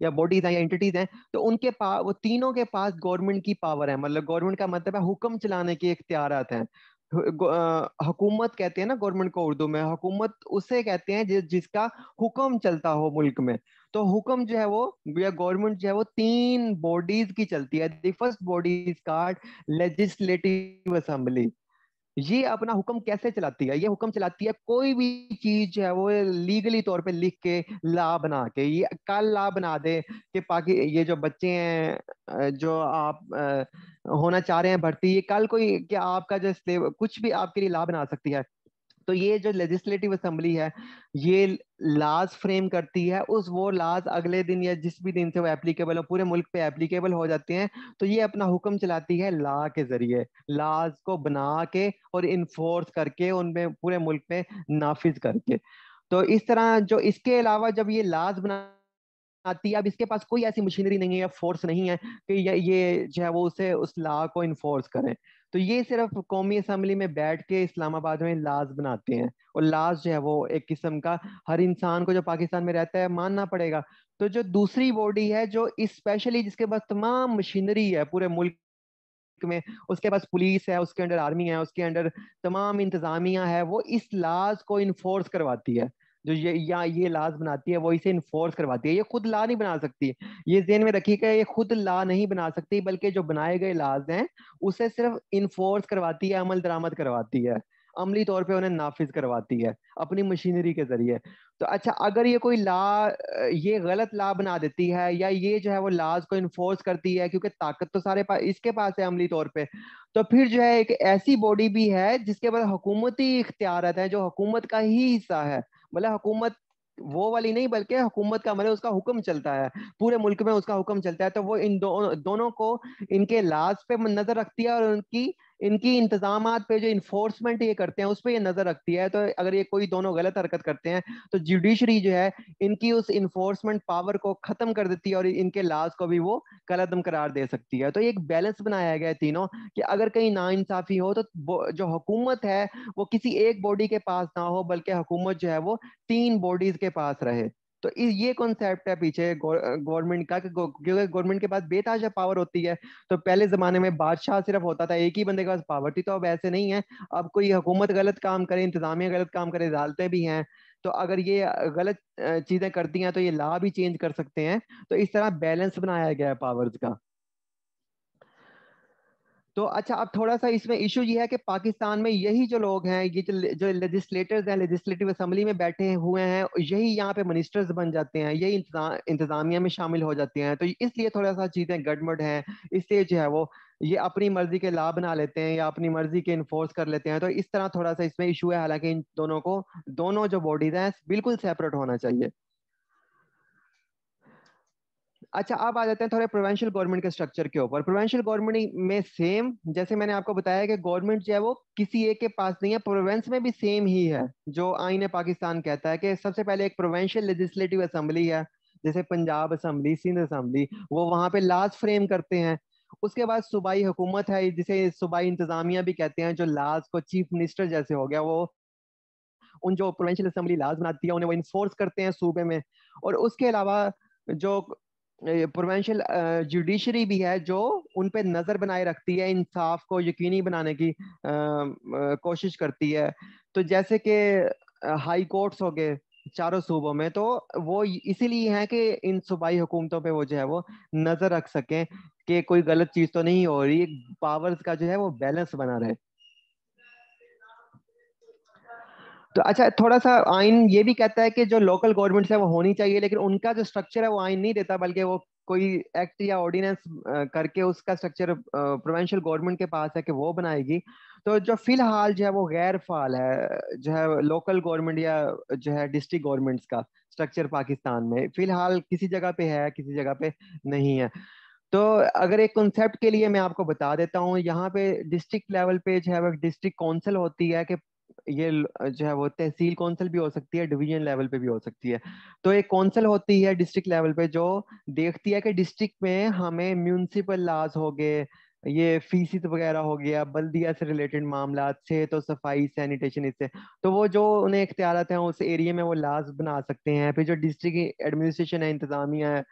या बॉडीज हैं या एंटिटीज हैं। तो उनके पास, वो तीनों के पास गवर्नमेंट की पावर है, मतलब गवर्नमेंट का मतलब है हुक्म चलाने के इख्तियारात हैं। हुकूमत कहते हैं ना गवर्नमेंट को उर्दू में, हुकूमत उसे कहते हैं जिसका हुक्म चलता हो मुल्क में। तो हुक्म जो है वो, या गवर्नमेंट जो है वो तीन बॉडीज की चलती है। The first body is called legislative assembly. ये अपना हुक्म कैसे चलाती है? ये हुक्म चलाती है कोई भी चीज जो है वो लीगली तौर पे लिख के, ला बना के। ये कल ला बना दे कि पाकि ये जो बच्चे हैं जो आप होना चाह रहे हैं भर्ती, ये कल कोई कि आपका जो कुछ भी आपके लिए ला बना सकती है। तो ये जो लेजिस्लेटिव असेंबली है, ये लॉज फ्रेम करती है। उस वो लॉज अगले दिन या जिस भी दिन से वो एप्लीकेबल हो, पूरे मुल्क पे एप्लीकेबल हो जाते हैं। तो ये अपना हुक्म चलाती है लॉ के जरिए, लॉज को बना के और इन्फोर्स करके उनमें पूरे मुल्क में नाफिज करके। तो इस तरह जो इसके अलावा जब ये लॉज बना आती है, अब इसके पास कोई ऐसी मशीनरी नहीं है या फोर्स नहीं है कि ये जो है वो उसे उस लॉ को इन्फोर्स करें। तो ये सिर्फ कौमी असम्बली में बैठ के इस्लामाबाद में लॉज बनाते हैं। और लॉज जो है वो एक किस्म का हर इंसान को जो पाकिस्तान में रहता है मानना पड़ेगा। तो जो दूसरी बॉडी है जो स्पेशली जिसके पास तमाम मशीनरी है पूरे मुल्क में, उसके पास पुलिस है, उसके अंडर आर्मी है, उसके अंडर तमाम इंतजामिया है, वो इस लाज को इन्फोर्स करवाती है। जो ये लाज बनाती है वो इसे इन्फोर्स करवाती है। ये खुद ला नहीं बना सकती। ये ज़हन में रखिएगा, ये खुद ला नहीं बना सकती, बल्कि जो बनाए गए लाज हैं उसे सिर्फ इन्फोर्स करवाती है, अमल दरामद करवाती है, अमली तौर पे उन्हें नाफिज करवाती है अपनी मशीनरी के जरिए। तो अच्छा, अगर ये कोई ला ये गलत ला बना देती है, या ये जो है वो लाज को इन्फोर्स करती है, क्योंकि ताकत तो सारे पास इसके पास है अमली तौर पे, तो फिर जो है एक ऐसी बॉडी भी है जिसके पास हुकूमती इख्तियारत है, जो हुकूमत का ही हिस्सा है। मतलब हुकूमत वो वाली नहीं, बल्कि हुकूमत का मतलब उसका हुक्म चलता है, पूरे मुल्क में उसका हुक्म चलता है। तो वो इन दोनों को, इनके लाज पे नजर रखती है, और उनकी इनकी इंतजामात पे जो इन्फोर्समेंट ये करते हैं उस पर ये नजर रखती है। तो अगर ये कोई दोनों गलत हरकत करते हैं तो जुडिशरी जो है इनकी उस इन्फोर्समेंट पावर को खत्म कर देती है, और इनके लाज को भी वो कलअदम करार दे सकती है। तो एक बैलेंस बनाया गया है तीनों, कि अगर कहीं नाइंसाफी हो तो जो हुकूमत है वो किसी एक बॉडी के पास ना हो, बल्कि हुकूमत जो है वो तीन बॉडीज के पास रहे। तो ये कॉन्सेप्ट है पीछे गवर्नमेंट का, क्योंकि गवर्नमेंट के पास बेताशा पावर होती है। तो पहले जमाने में बादशाह सिर्फ होता था, एक ही बंदे के पास पावर थी। तो अब ऐसे नहीं है। अब कोई हुकूमत गलत काम करे, इंतजामिया गलत काम करे, अदालतें भी हैं। तो अगर ये गलत चीजें करती हैं तो ये लॉ भी चेंज कर सकते हैं। तो इस तरह बैलेंस बनाया गया है पावर्स का। तो अच्छा, अब थोड़ा सा इसमें इशू ये है कि पाकिस्तान में यही जो लोग हैं, ये जो लेजिस्लेटर्स हैं, लेजिस्लेटिव असेंबली में बैठे हुए हैं, यही यहाँ पे मिनिस्टर्स बन जाते हैं, यही इंतजामिया में शामिल हो जाते हैं। तो इसलिए थोड़ा सा चीजें गड़बड़ हैं। इसलिए जो है वो ये अपनी मर्जी के लॉ बना लेते हैं या अपनी मर्जी के इन्फोर्स कर लेते हैं। तो इस तरह थोड़ा सा इसमें इशू है। हालांकि इन दोनों को, दोनों जो बॉडीज हैं बिल्कुल सेपरेट होना चाहिए। अच्छा, अब आ जाते हैं थोड़े प्रोविंशियल गवर्नमेंट के स्ट्रक्चर के ऊपर। प्रोविंशियल गवर्नमेंट में सेम जैसे मैंने आपको बताया कि गवर्नमेंट जो है वो किसी एक के पास नहीं है, प्रोविंस में भी सेम ही है। जो आईन पाकिस्तान कहता है कि सबसे पहले एक प्रोविंशियल लेजिस्लेटिव असेंबली है, जैसे पंजाब असेंबली, सिंध असेंबली, वो वहां पे लॉज फ्रेम करते हैं। उसके बाद सूबाई हुकूमत है, जिसे सूबाई इंतजामिया भी कहते हैं, जो लॉज को चीफ मिनिस्टर जैसे हो गया, वो उन जो प्रोविंशियल असेंबली लॉज बनाती है उन्हें वो इन्फोर्स करते हैं सूबे में। और उसके अलावा जो प्रोविंशियल जुडिशरी भी है, जो उन पे नजर बनाए रखती है, इंसाफ को यकीनी बनाने की कोशिश करती है। तो जैसे कि हाई कोर्ट्स हो गए चारों सूबों में, तो वो इसीलिए है कि इन सूबाई हुकूमतों पे वो जो है वो नजर रख सकें कि कोई गलत चीज तो नहीं हो रही, पावर्स का जो है वो बैलेंस बना रहे। तो अच्छा, थोड़ा सा आइन ये भी कहता है कि जो लोकल गवर्नमेंट्स है वो होनी चाहिए, लेकिन उनका जो स्ट्रक्चर है वो आइन नहीं देता, बल्कि वो कोई एक्ट या ऑर्डिनेंस करके उसका स्ट्रक्चर प्रोविंशियल गवर्नमेंट के पास है कि वो बनाएगी। तो जो फिलहाल जो है वो गैर फाल है, जो है लोकल गवर्नमेंट या जो है डिस्ट्रिक्ट गवर्नमेंट्स का स्ट्रक्चर पाकिस्तान में फिलहाल किसी जगह पे है, किसी जगह पे नहीं है। तो अगर एक कॉन्सेप्ट के लिए मैं आपको बता देता हूँ, यहाँ पे डिस्ट्रिक्ट लेवल पे जो है वो डिस्ट्रिक्ट काउंसिल होती है, कि ये जो है वो तहसील काउंसिल भी हो सकती है, डिवीजन लेवल पे भी हो सकती है। तो एक काउंसिल होती है डिस्ट्रिक्ट लेवल पे, जो देखती है कि डिस्ट्रिक्ट में हमें म्यूनिसिपल लॉज हो गए, ये फीसिस वगैरह हो गया, बल्दिया से रिलेटेड मामला से, तो सफाई सैनिटेशन इससे, तो वो जो उन्हें इख्तियारत हैं उस एरिया में वो लॉज बना सकते हैं। फिर जो डिस्ट्रिक्ट एडमिनिस्ट्रेशन है, इंतजामिया है,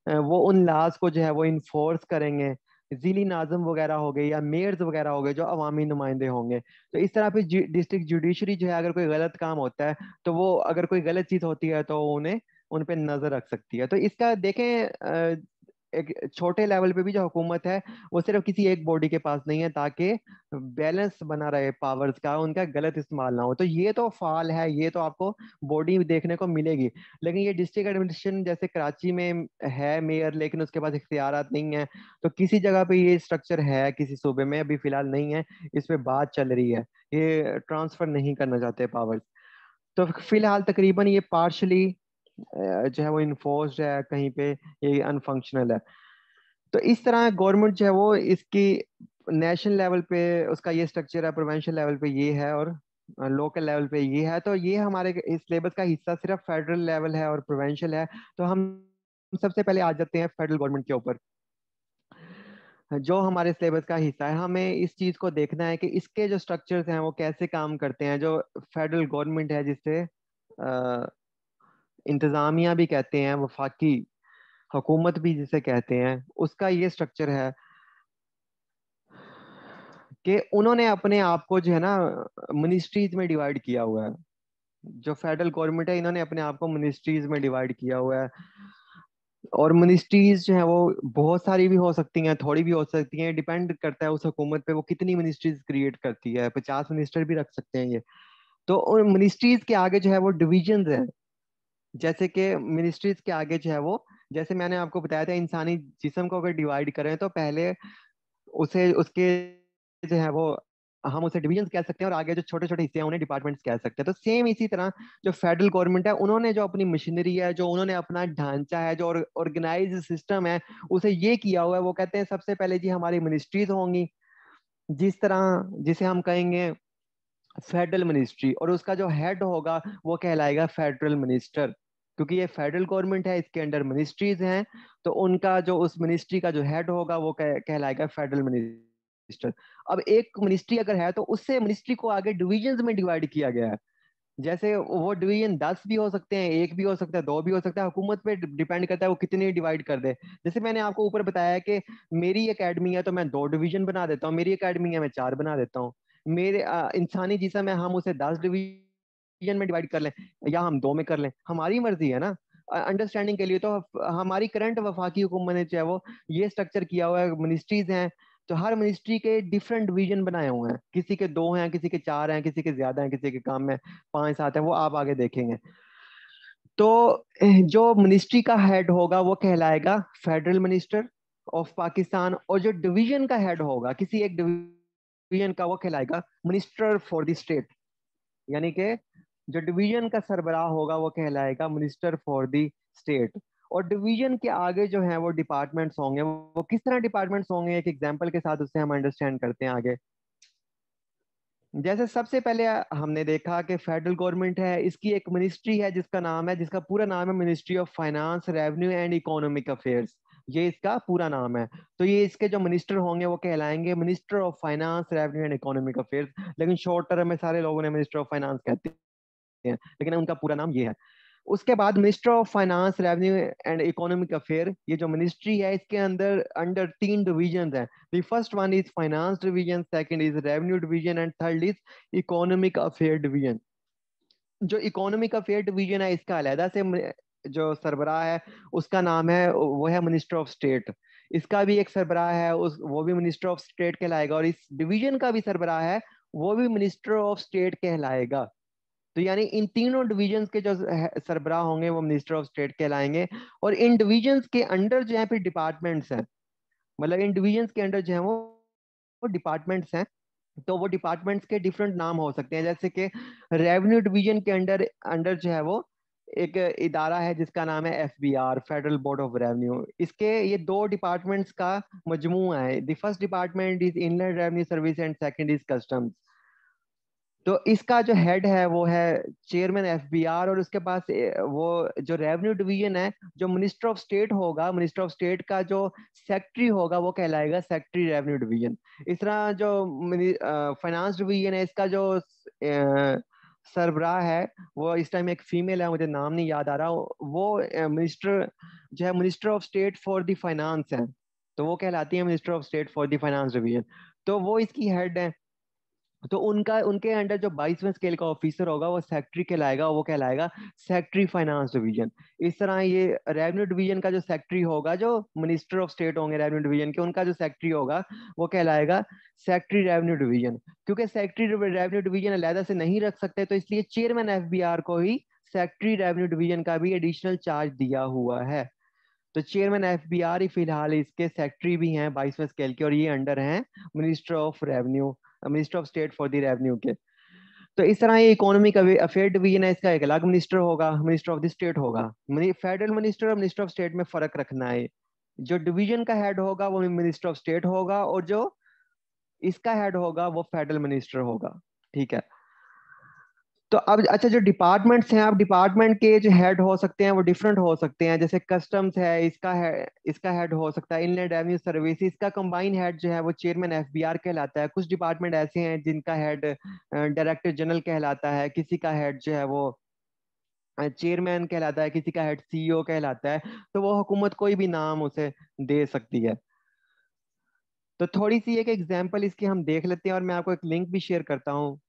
वो उन लॉज को जो है वो इन्फोर्स करेंगे। जिली नाज़िम वगैरह हो गए या मेयर्स वगैरह हो गए जो अवामी नुमाइंदे होंगे। तो इस तरह पे डिस्ट्रिक्ट जुडिशरी जो है अगर कोई गलत काम होता है तो वो, अगर कोई गलत चीज होती है तो उन्हें उन पे नजर रख सकती है। तो इसका देखें एक छोटे लेवल पे भी जो हुकूमत है वो सिर्फ किसी एक बॉडी के पास नहीं है, ताकि बैलेंस बना रहे पावर्स का, उनका गलत इस्तेमाल ना हो। तो ये तो फाल है, ये तो आपको बॉडी देखने को मिलेगी। लेकिन ये डिस्ट्रिक्ट एडमिनिस्ट्रेशन जैसे कराची में है मेयर, लेकिन उसके पास इख्तियारात नहीं है। तो किसी जगह पे ये स्ट्रक्चर है, किसी सूबे में अभी फिलहाल नहीं है, इस पे बात चल रही है, ये ट्रांसफर नहीं करना चाहते पावर्स। तो फिलहाल तकरीबन ये पार्शली जो है वो इन्फोर्स्ड है, कहीं पे ये अनफंक्शनल है। तो इस तरह गवर्नमेंट जो है वो इसकी नेशनल लेवल पे उसका ये स्ट्रक्चर है, प्रोविंशियल लेवल पे ये है, और लोकल लेवल पे ये है। तो ये हमारे इस सिलेबस का हिस्सा सिर्फ फेडरल लेवल है और प्रोविंशियल है। तो हम सबसे पहले आ जाते हैं फेडरल गवर्नमेंट के ऊपर, जो हमारे सिलेबस का हिस्सा है। हमें इस चीज को देखना है कि इसके जो स्ट्रक्चर्स हैं वो कैसे काम करते हैं। जो फेडरल गवर्नमेंट है, जिससे इंतजामिया भी कहते हैं, वफाकी हुकूमत भी जिसे कहते हैं, उसका ये स्ट्रक्चर है कि उन्होंने अपने आप को जो है ना मिनिस्ट्रीज में डिवाइड किया हुआ है। जो फेडरल गवर्नमेंट है, इन्होंने अपने आप को मिनिस्ट्रीज में डिवाइड किया हुआ है। और मिनिस्ट्रीज जो है वो बहुत सारी भी हो सकती हैं, थोड़ी भी हो सकती हैं, डिपेंड करता है उस हुकूमत पे वो कितनी मिनिस्ट्रीज क्रिएट करती है। 50 मिनिस्टर भी रख सकते हैं ये। तो उन मिनिस्ट्रीज के आगे जो है वो डिविजन है। जैसे कि मिनिस्ट्रीज के आगे जो है वो, जैसे मैंने आपको बताया था, इंसानी जिस्म को अगर डिवाइड करें तो पहले उसे उसके जो है वो हम उसे डिविजन कह सकते हैं, और आगे जो छोटे छोटे हिस्से हैं उन्हें डिपार्टमेंट्स कह सकते हैं। तो सेम इसी तरह जो फेडरल गवर्नमेंट है, उन्होंने जो अपनी मशीनरी है, जो उन्होंने अपना ढांचा है, जो ऑर्गेनाइज सिस्टम है, उसे ये किया हुआ है। वो कहते हैं सबसे पहले जी हमारी मिनिस्ट्रीज होंगी, जिस तरह जिसे हम कहेंगे फेडरल मिनिस्ट्री, और उसका जो हेड होगा वो कहलाएगा फेडरल मिनिस्टर। क्योंकि ये फेडरल गवर्नमेंट है, इसके अंडर मिनिस्ट्रीज हैं, तो उनका जो उस मिनिस्ट्री का जो हेड होगा वो कहलाएगा फेडरल मिनिस्टर। अब एक मिनिस्ट्री अगर है तो उससे मिनिस्ट्री को आगे डिविजन्स में डिवाइड किया गया है। जैसे वो डिवीजन 10 भी हो सकते हैं, एक भी हो सकता है, दो भी हो सकता है, हुकूमत पे डिपेंड करता है वो कितनी डिवाइड कर दे। जैसे मैंने आपको ऊपर बताया कि मेरी एकेडमी है तो मैं 2 डिवीजन बना देता हूँ, मेरी एकेडमी है मैं 4 बना देता हूँ। मेरे इंसानी जिसम है, हम उसे 10 डिवीजन में डिवाइड कर लें या हम 2 में कर लें, हमारी मर्जी है ना। अंडरस्टैंडिंग के लिए तो हमारी करंट वफाकी हुकूमत ने जो है वो ये स्ट्रक्चर किया हुआ है, मिनिस्ट्रीज हैं। तो हर मिनिस्ट्री के डिफरेंट डिवीजन बनाए हुए हैं, किसी के 2 हैं, किसी के 4 हैं, किसी के ज्यादा हैं, किसी के कम है, 5 7 है, वो आप आगे देखेंगे। तो जो मिनिस्ट्री का हेड होगा वो कहलाएगा फेडरल मिनिस्टर ऑफ पाकिस्तान, और जो डिवीजन का हेड होगा किसी एक डिवीजन का, वो कहलाएगा मिनिस्टर फॉर द स्टेट। यानी कि जो डिवीजन का सरबराह होगा वो कहलाएगा मिनिस्टर फॉर द स्टेट। और डिवीजन के आगे जो है वो डिपार्टमेंट्स होंगे। वो किस तरह डिपार्टमेंट्स होंगे, एक एग्जांपल के साथ उससे हम अंडरस्टैंड करते हैं आगे। जैसे सबसे पहले हमने देखा कि फेडरल गवर्नमेंट है, इसकी एक मिनिस्ट्री है जिसका नाम है, जिसका पूरा नाम है ministry of finance, revenue and economic affairs. ये इसका पूरा नाम है। तो ये इसके जो मिनिस्टर होंगे वो कहलाएंगे minister of finance, revenue and economic affairs. लेकिन शॉर्ट टर्म में सारे लोगों ने मिनिस्टर ऑफ फाइनेंस कहते हैं, लेकिन उनका पूरा नाम ये है। उसके बाद minister of finance, revenue and economic affair, ये जो मिनिस्ट्री है इसके अंदर अंडर 3 डिवीजन हैं। The first one is finance division, second is revenue division, and third is economic affair division. जो इकोनॉमिक अफेयर डिवीजन है इसका अलहदा से जो सरबराह है उसका नाम है, वो है मिनिस्टर ऑफ स्टेट। इसका भी एक सरबराह है, उस वो भी मिनिस्टर ऑफ स्टेट कहलाएगा, और इस डिवीजन का भी सरबराह है, वो भी मिनिस्टर ऑफ स्टेट कहलाएगा। तो यानी इन तीनों डिविजन्स के जो सरबराह होंगे वो मिनिस्टर ऑफ स्टेट कहलाएंगे। और इन डिविजन्स के अंडर जो है फिर डिपार्टमेंट्स हैं, मतलब इन डिविजन्स के अंडर जो है वो डिपार्टमेंट्स हैं। तो वो डिपार्टमेंट्स के डिफरेंट नाम हो सकते हैं। जैसे कि रेवेन्यू डिवीजन के अंडर अंडर जो है वो एक इदारा है जिसका नाम है FBR, federal board of revenue. इसके ये 2 डिपार्टमेंट्स का मजमूआ है। The first department is inland revenue service and second is customs. तो इसका जो हेड है वो है चेयरमैन FBR, और उसके पास वो जो रेवेन्यू डिवीजन है, जो मिनिस्टर ऑफ स्टेट होगा, मिनिस्टर ऑफ स्टेट का जो सेक्रेटरी होगा वो कहलाएगा सेक्रेटरी रेवेन्यू डिवीजन। इस तरह जो फाइनेंस डिवीजन है, इसका जो सरबराह है वो इस टाइम एक फीमेल है, मुझे नाम नहीं याद आ रहा, वो मिनिस्टर जो है minister of state for the finance है। तो वो कहलाती है minister of state for the finance division. तो वो इसकी हेड है। तो उनका उनके अंडर जो 22वें स्केल का ऑफिसर होगा वो सेक्रेटरी कहलाएगा, वो कहलाएगा सेक्रेटरी फाइनेंस डिवीजन। इस तरह ये रेवेन्यू डिवीजन का जो सेक्रेटरी होगा, जो मिनिस्टर ऑफ स्टेट होंगे रेवेन्यू डिवीजन के, उनका जो सेक्रेटरी होगा वो कहलाएगा सेक्रेटरी रेवेन्यू डिवीजन। क्योंकि सेक्रेटरी रेवेन्यू डिवीजन अलहदा से नहीं रख सकते, तो इसलिए चेयरमैन एफबीआर को ही सेक्रेटरी रेवेन्यू डिवीजन का भी एडिशनल चार्ज दिया हुआ है। तो चेयरमैन एफबीआर ही फिलहाल इसके सेक्रेटरी भी हैं 22वें स्केल के, और ये अंडर हैं minister of revenue, minister of state for the revenue के। तो इस तरह ये इकोनॉमिक अफेयर डिवीजन है, इसका एक अलग मिनिस्टर होगा, मिनिस्टर ऑफ द स्टेट होगा। फेडरल मिनिस्टर और मिनिस्टर ऑफ स्टेट में फर्क रखना है। जो डिवीजन का हेड होगा वो मिनिस्टर ऑफ स्टेट होगा, और जो इसका हेड होगा वो फेडरल मिनिस्टर होगा। ठीक है। तो अब अच्छा, जो डिपार्टमेंट्स हैं, अब डिपार्टमेंट के जो हेड हो सकते हैं वो डिफरेंट हो सकते हैं। जैसे कस्टम्स है, इसका हेड हो सकता है इनलैंड रेवेन्यू सर्विस, इसका कंबाइन हेड जो है वो चेयरमैन एफबीआर कहलाता है। कुछ डिपार्टमेंट ऐसे हैं जिनका हेड डायरेक्टर जनरल कहलाता है, किसी का हेड जो है वो चेयरमैन कहलाता है, किसी का हेड सीईओ कहलाता है। तो वो हुकूमत कोई भी नाम उसे दे सकती है। तो थोड़ी सी एक एग्जांपल इसकी हम देख लेते हैं, और मैं आपको एक लिंक भी शेयर करता हूँ।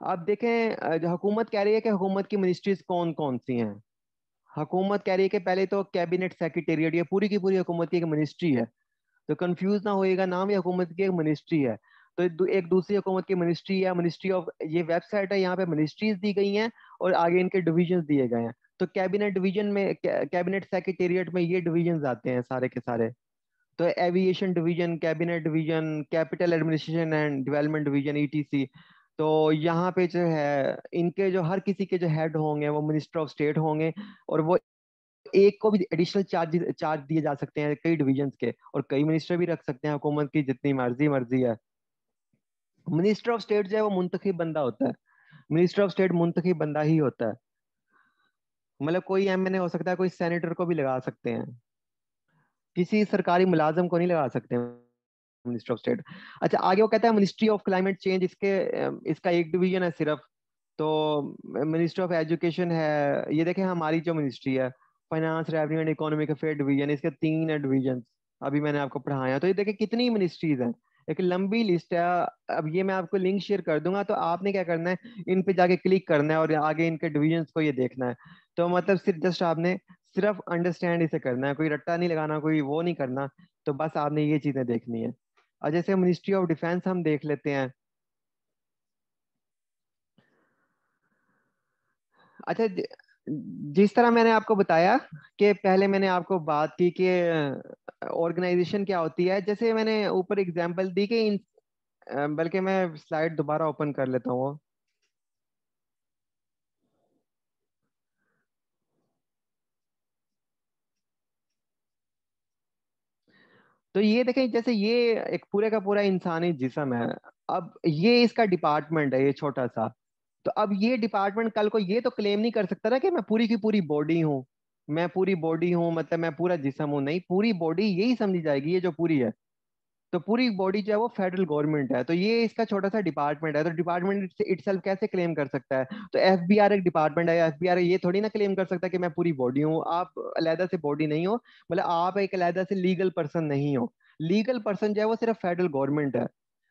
आप देखें, जो हुकूमत कह रही है कि हुकूमत की मिनिस्ट्रीज कौन कौन सी हैं। हुकूमत कह रही है कि पहले तो कैबिनेट सेक्रेटेरिएट, ये पूरी की पूरी हुकूमत की एक मिनिस्ट्री है। तो कंफ्यूज ना होइएगा, नाम ये हुकूमत की एक मिनिस्ट्री है। तो एक दूसरी हुकूमत की मिनिस्ट्री है, मिनिस्ट्री ऑफ, ये वेबसाइट है, यहाँ पे मिनिस्ट्रीज दी गई हैं और आगे इनके डिविजन दिए गए हैं। तो कैबिनेट डिवीजन में, कैबिनेट सेक्रेटेरिएट में ये डिविजन आते हैं सारे के सारे। तो aviation division, cabinet division, capital administration and development division, etc. तो यहाँ पे जो है इनके जो हर किसी के जो हेड होंगे वो मिनिस्टर ऑफ स्टेट होंगे, और वो एक को भी एडिशनल चार्ज चार्ज दिए जा सकते हैं कई डिविजन्स के, और कई मिनिस्टर भी रख सकते हैं हुकूमत की जितनी मर्जी मर्जी है। मिनिस्टर ऑफ स्टेट जो है वो मुंतखब बंदा होता है। मिनिस्टर ऑफ स्टेट मुंतखब बंदा ही होता है। मतलब कोई एमएनए हो सकता है, कोई सेनेटर को भी लगा सकते हैं, किसी सरकारी मुलाजम को नहीं लगा सकते मिनिस्टर ऑफ स्टेट। अच्छा, आगे वो कहता है मिनिस्ट्री ऑफ क्लाइमेट चेंज, इसका एक डिवीजन है सिर्फ। तो मिनिस्ट्री ऑफ एजुकेशन है, ये देखें हमारी जो मिनिस्ट्री है, finance revenue and economic affair division, इसके 3 डिवीजन अभी मैंने आपको पढ़ाया। तो ये देखें कितनी मिनिस्ट्रीज हैं, एक लंबी लिस्ट है। अब ये मैं आपको लिंक शेयर कर दूंगा, तो आपने क्या करना है, इन पे जाके क्लिक करना है और आगे इनके डिविजन्स को ये देखना है। तो मतलब सिर्फ जस्ट आपने सिर्फ अंडरस्टैंड इसे करना है, कोई रट्टा नहीं लगाना, कोई वो नहीं करना। तो बस आपने ये चीजें देखनी है। और जैसे मिनिस्ट्री ऑफ डिफेंस हम देख लेते हैं। अच्छा, जिस तरह मैंने आपको बताया कि पहले मैंने आपको बात की कि ऑर्गेनाइजेशन क्या होती है, जैसे मैंने ऊपर एग्जांपल दी कि बल्कि मैं स्लाइड दोबारा ओपन कर लेता हूँ। तो ये देखें, जैसे ये एक पूरे का पूरा इंसानी जिस्म है। अब ये इसका डिपार्टमेंट है, ये छोटा सा। तो अब ये डिपार्टमेंट कल को ये तो क्लेम नहीं कर सकता ना कि मैं पूरी की पूरी बॉडी हूँ। मैं पूरी बॉडी हूँ मतलब मैं पूरा जिस्म हूँ, नहीं, पूरी बॉडी यही समझी जाएगी ये जो पूरी है। तो पूरी बॉडी जो है वो फेडरल गवर्नमेंट है, तो ये इसका छोटा सा डिपार्टमेंट है। तो डिपार्टमेंट इटसेल्फ कैसे क्लेम कर सकता है? तो एफबीआर एक डिपार्टमेंट है, एफबीआर ये थोड़ी ना क्लेम कर सकता है कि मैं पूरी बॉडी हूँ। आप अलहदा से बॉडी नहीं हो, मतलब आप एक अलहदा से लीगल पर्सन नहीं हो। लीगल पर्सन जो है वो सिर्फ फेडरल गवर्नमेंट है।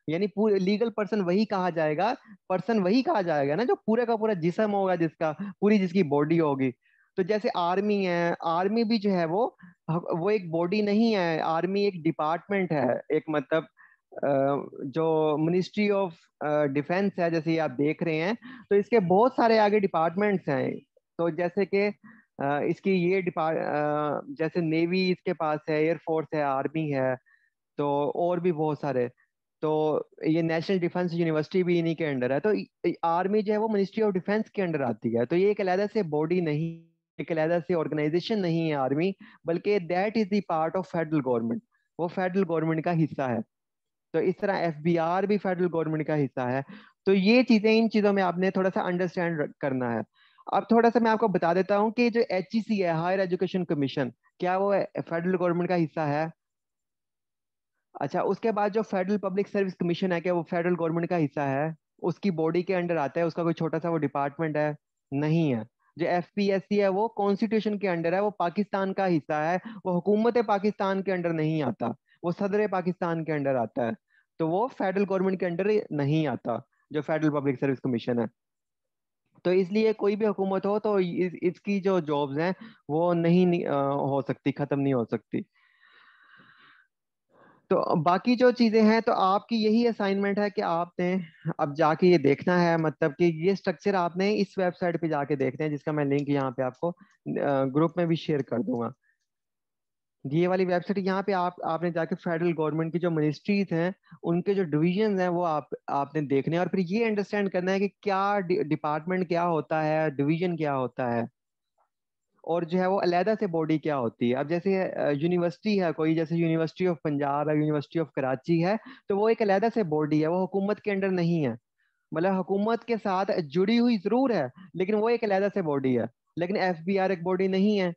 यानी पूरे लीगल पर्सन वही कहा जाएगा, पर्सन वही कहा जाएगा ना जो पूरा का पूरा जिस्म होगा, जिसका पूरी जिसकी बॉडी होगी। तो जैसे आर्मी है, आर्मी भी जो है वो एक बॉडी नहीं है, आर्मी एक डिपार्टमेंट है। एक मतलब जो मिनिस्ट्री ऑफ डिफेंस है, जैसे ये आप देख रहे हैं। तो इसके बहुत सारे आगे डिपार्टमेंट्स हैं। तो जैसे कि इसकी ये जैसे नेवी इसके पास है, एयरफोर्स है, आर्मी है। तो और भी बहुत सारे। तो ये नेशनल डिफेंस यूनिवर्सिटी भी इन्हीं के अंडर है। तो आर्मी जो है वो मिनिस्ट्री ऑफ डिफेंस के अंडर आती है। तो ये एक अलहदा से बॉडी नहीं, एक अलहदा से ऑर्गेनाइजेशन नहीं है आर्मी, बल्कि that is the part of federal government. वो फेडरल गवर्नमेंट का हिस्सा है। तो इस तरह एफबीआर भी फेडरल गवर्नमेंट का हिस्सा है। तो ये चीजें, इन चीजों में आपने थोड़ा सा अंडरस्टैंड करना है। अब थोड़ा सा मैं आपको बता देता हूँ कि जो एचईसी है, हायर एजुकेशन कमीशन, क्या वो फेडरल गवर्नमेंट का हिस्सा है? अच्छा, उसके बाद जो फेडरल पब्लिक सर्विस कमीशन है, क्या वो फेडरल गवर्नमेंट का हिस्सा है? उसकी बॉडी के अंडर आता है? उसका कोई छोटा सा वो डिपार्टमेंट है? नहीं है। जो एफपीएससी है वो कॉन्स्टिट्यूशन के अंडर है, वो पाकिस्तान का हिस्सा है, वो हुकूमत पाकिस्तान के अंडर नहीं आता, वो सदर पाकिस्तान के अंडर आता है, तो वो फेडरल गवर्नमेंट के अंडर नहीं आता, जो फेडरल पब्लिक सर्विस कमीशन है। तो इसलिए कोई भी हुकूमत हो तो इसकी जो जॉब्स हैं वो नहीं हो सकती, खत्म नहीं हो सकती। तो बाकी जो चीजें हैं, तो आपकी यही असाइनमेंट है कि आपने अब जाके ये देखना है, मतलब कि ये स्ट्रक्चर आपने इस वेबसाइट पे जाके देखना है, जिसका मैं लिंक यहाँ पे आपको ग्रुप में भी शेयर कर दूंगा। ये वाली वेबसाइट, यहाँ पे आपने जाके फेडरल गवर्नमेंट की जो मिनिस्ट्रीज हैं उनके जो डिविजन हैं वो आपने देखने हैं, और फिर ये अंडरस्टैंड करना है कि क्या डिपार्टमेंट क्या होता है, डिवीजन क्या होता है, और जो है वो अलहदा से बॉडी क्या होती है। अब जैसे यूनिवर्सिटी है कोई, जैसे यूनिवर्सिटी ऑफ पंजाब है, यूनिवर्सिटी ऑफ कराची है, तो वो एक अलहदा से बॉडी है, वो हुकूमत के अंडर नहीं है, मतलब हुकूमत के साथ जुड़ी हुई जरूर है, लेकिन वो एक अलहदा से बॉडी है। लेकिन एफबीआर एक बॉडी नहीं है,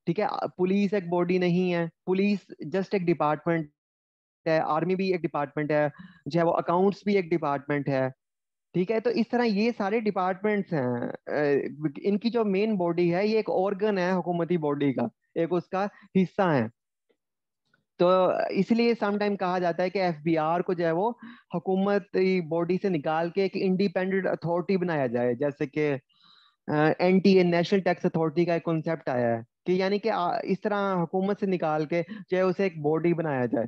ठीक है, पुलिस एक बॉडी नहीं है, पुलिस जस्ट एक डिपार्टमेंट है, आर्मी भी एक डिपार्टमेंट है, जो है वो अकाउंट्स भी एक डिपार्टमेंट है, ठीक है। तो इस तरह ये सारे डिपार्टमेंट्स हैं, इनकी जो मेन बॉडी है ये एक ऑर्गन है हुकूमती बॉडी का, एक उसका हिस्सा है। तो इसलिए समटाइम कहा जाता है कि एफबीआर को जो है वो हुकूमती बॉडी से निकाल के एक इंडिपेंडेंट अथॉरिटी बनाया जाए, जैसे कि एनटीए, नेशनल टैक्स अथॉरिटी का एक कॉन्सेप्ट आया है कि यानी कि इस तरह हुकूमत से निकाल के चाहे उसे एक बॉडी बनाया जाए,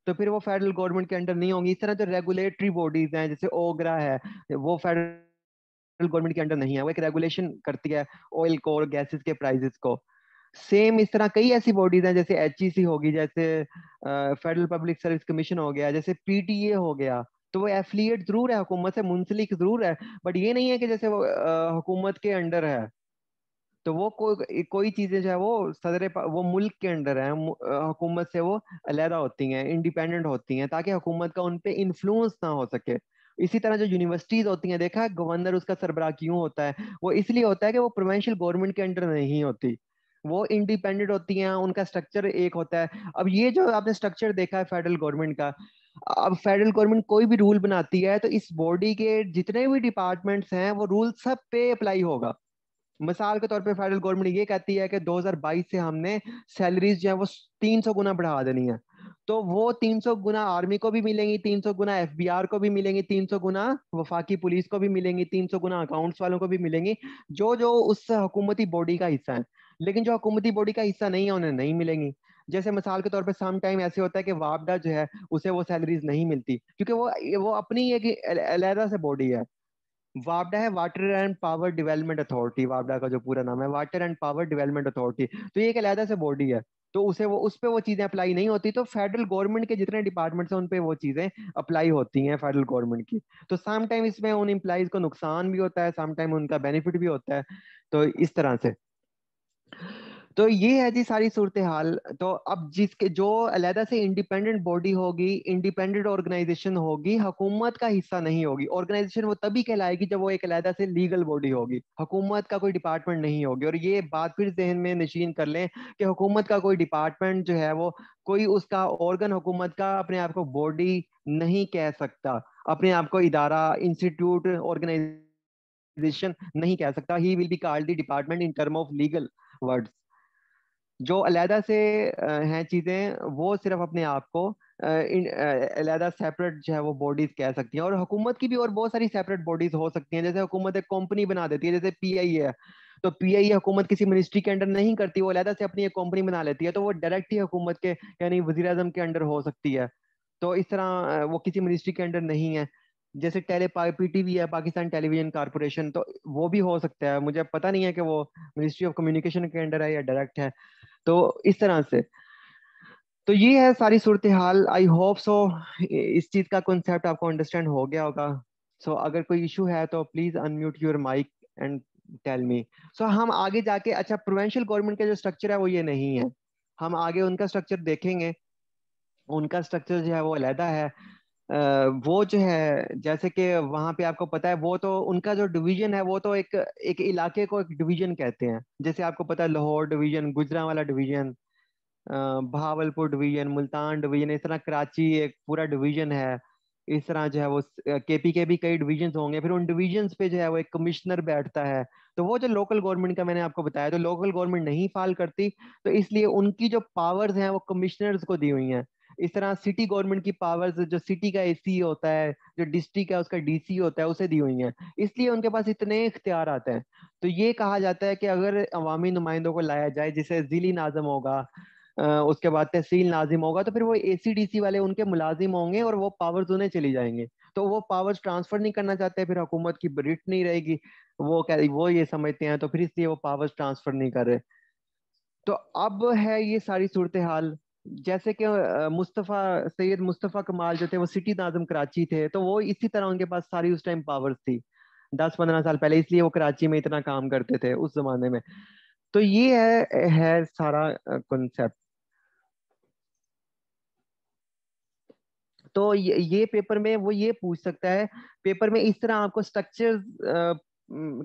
तो फिर वो फेडरल गवर्नमेंट के अंडर नहीं होंगी। इस तरह जो रेगुलेटरी बॉडीज हैं जैसे ओगरा है, वो फेडरल गवर्नमेंट के अंडर नहीं है, वो एक रेगुलेशन करती है ऑयल को और गैसेस के प्राइसेस को। सेम इस तरह कई ऐसी बॉडीज हैं, जैसे एचईसी होगी, जैसे फेडरल पब्लिक सर्विस कमीशन हो गया, जैसे पीटीए हो गया, तो वो एफिलिएट जरूर है, हुकूमत से मुंसलिक जरूर है, बट ये नहीं है कि जैसे वो हुकूमत के अंडर है। तो वो कोई चीजें जो है वो वो मुल्क के अंडर है, हुकूमत से वो अलहदा होती हैं, इंडिपेंडेंट होती हैं, ताकि हुकूमत का उन पे इन्फ्लुएंस ना हो सके। इसी तरह जो यूनिवर्सिटीज होती हैं, देखा है गवर्नर उसका सरबराह क्यों होता है, वो इसलिए होता है कि वो प्रोविंशियल गवर्नमेंट के अंडर नहीं होती, वो इंडिपेंडेंट होती हैं, उनका स्ट्रक्चर एक होता है। अब ये जो आपने स्ट्रक्चर देखा है फेडरल गवर्नमेंट का, अब फेडरल गवर्नमेंट कोई भी रूल बनाती है तो इस बॉडी के जितने भी डिपार्टमेंट्स हैं वो रूल सब पे अप्लाई होगा। मिसाल के तौर पे फेडरल गवर्नमेंट ये कहती है कि 2022 से हमने सैलरीज जो है वो 300 गुना बढ़ा देनी है, तो वो 300 गुना आर्मी को भी मिलेंगी, 300 गुना एफबीआर को भी मिलेंगी, 300 गुना वफाकी पुलिस को भी मिलेंगी, 300 गुना अकाउंट्स वालों को भी मिलेंगी, जो जो उस हुकूमती बॉडी का हिस्सा है। लेकिन जो हुकूमती बॉडी का हिस्सा नहीं है उन्हें नहीं मिलेंगी। जैसे मिसाल के तौर पे सम टाइम ऐसे होता है कि वापडा जो है उसे वो सैलरीज नहीं मिलती, क्योंकि वो अपनी एक अलहदा से बॉडी है। वापडा है water and power development authority, वापडा का जो पूरा नाम है water and power development authority, तो ये एक अलहदा से बॉडी है, तो उसे वो उस पे वो चीजें अप्लाई नहीं होती, तो फेडरल गवर्नमेंट के जितने डिपार्टमेंट्स हैं उन पे वो चीजें अप्लाई होती हैं फेडरल गवर्नमेंट की। तो सम टाइम इसमें उन एम्प्लॉइज को नुकसान भी होता है, सम टाइम उनका बेनिफिट भी होता है, तो इस तरह से। तो ये है जी सारी सूरत हाल। तो अब जिसके जो अलहदा से इंडिपेंडेंट बॉडी होगी, इंडिपेंडेंट ऑर्गेनाइजेशन होगी, हुकूमत का हिस्सा नहीं होगी, ऑर्गेनाइजेशन वो तभी कहलाएगी जब वो एक अलहदा से लीगल बॉडी होगी, हुकूमत का कोई डिपार्टमेंट नहीं होगी। और ये बात फिर जहन में नशीन कर लें कि हुकूमत का कोई डिपार्टमेंट जो है वो कोई उसका ऑर्गन हुकूमत का अपने आप को बॉडी नहीं कह सकता, अपने आप को इदारा, इंस्टीट्यूट, ऑर्गेनाइजेशन नहीं कह सकता। He will be called the department in term of legal words. जो अलहदा से हैं चीजें, वो सिर्फ अपने आप को अलहदा सेपरेट जो है वो बॉडीज कह सकती हैं। और हुकूमत की भी और बहुत सारी सेपरेट बॉडीज हो सकती हैं, जैसे हुकूमत एक कंपनी बना देती है, जैसे पीआई है, तो पीआई हुकूमत किसी मिनिस्ट्री के अंडर नहीं करती, वो अलहदा से अपनी एक कंपनी बना लेती है, तो वो डायरेक्ट ही हुकूमत के यानी वजीर आजम के अंडर हो सकती है। तो इस तरह वो किसी मिनिस्ट्री के अंडर नहीं है। जैसे पीटीवी है, पाकिस्तान टेलीविजन कारपोरेशन, तो वो भी हो सकता है, मुझे पता नहीं है कि वो मिनिस्ट्री ऑफ कम्युनिकेशन के अंडर है या डायरेक्ट है। तो इस तरह से, तो ये है सारी सूरत हाल। आई होप सो इस चीज का कॉन्सेप्ट आपको अंडरस्टैंड हो गया होगा। सो अगर कोई इशू है तो please unmute your mic and tell me. So हम आगे जाके, अच्छा, प्रोविंशियल गवर्नमेंट का जो स्ट्रक्चर है वो ये नहीं है, हम आगे उनका स्ट्रक्चर देखेंगे। उनका स्ट्रक्चर जो है वो अलहदा है। वो जो है जैसे कि वहां पे आपको पता है, वो तो उनका जो डिवीजन है वो तो एक एक इलाके को एक डिवीजन कहते हैं। जैसे आपको पता है Lahore division, Gujranwala division, Bahawalpur division, Multan division, इस तरह कराची एक पूरा डिवीजन है, इस तरह जो है वो केपी के भी कई डिविजन्स होंगे, फिर उन डिविजन्स पे जो है वो एक कमिश्नर बैठता है। तो वो जो लोकल गवर्नमेंट का मैंने आपको बताया, तो लोकल गवर्नमेंट नहीं फाल करती, तो इसलिए उनकी जो पावर्स हैं वो कमिश्नर्स को दी हुई हैं। इस तरह सिटी गवर्नमेंट की पावर्स, जो सिटी का एसी होता है, जो डिस्ट्रिक्ट है उसका डीसी होता है, उसे दी हुई हैं। इसलिए उनके पास इतने इख्तियार आते हैं। तो ये कहा जाता है कि अगर अवामी नुमाइंदों को लाया जाए, जिसे जिली नाज़िम होगा, उसके बाद तहसील नाजिम होगा, तो फिर वो एसीडीसी वाले उनके मुलाजिम होंगे और वो पावर्स उन्हें चली जाएंगे। तो वो पावर्स ट्रांसफर नहीं करना चाहते, फिर हुकूमत की रिट नहीं रहेगी। वो ये समझते हैं, तो फिर इसलिए वो पावर्स ट्रांसफर नहीं कर रहे। तो अब है ये सारी सूरत हाल। जैसे कि मुस्तफ़ा सैयद मुस्तफ़ा कमाल जो थे वो सिटी नाज़िम कराची थे, तो वो इसी तरह उनके पास सारी उस टाइम पावर्स थी, 10-15 साल पहले, इसलिए वो कराची में इतना काम करते थे उस जमाने में। तो ये है सारा कॉन्सेप्ट। तो ये पेपर में वो ये पूछ सकता है, पेपर में इस तरह आपको स्ट्रक्चर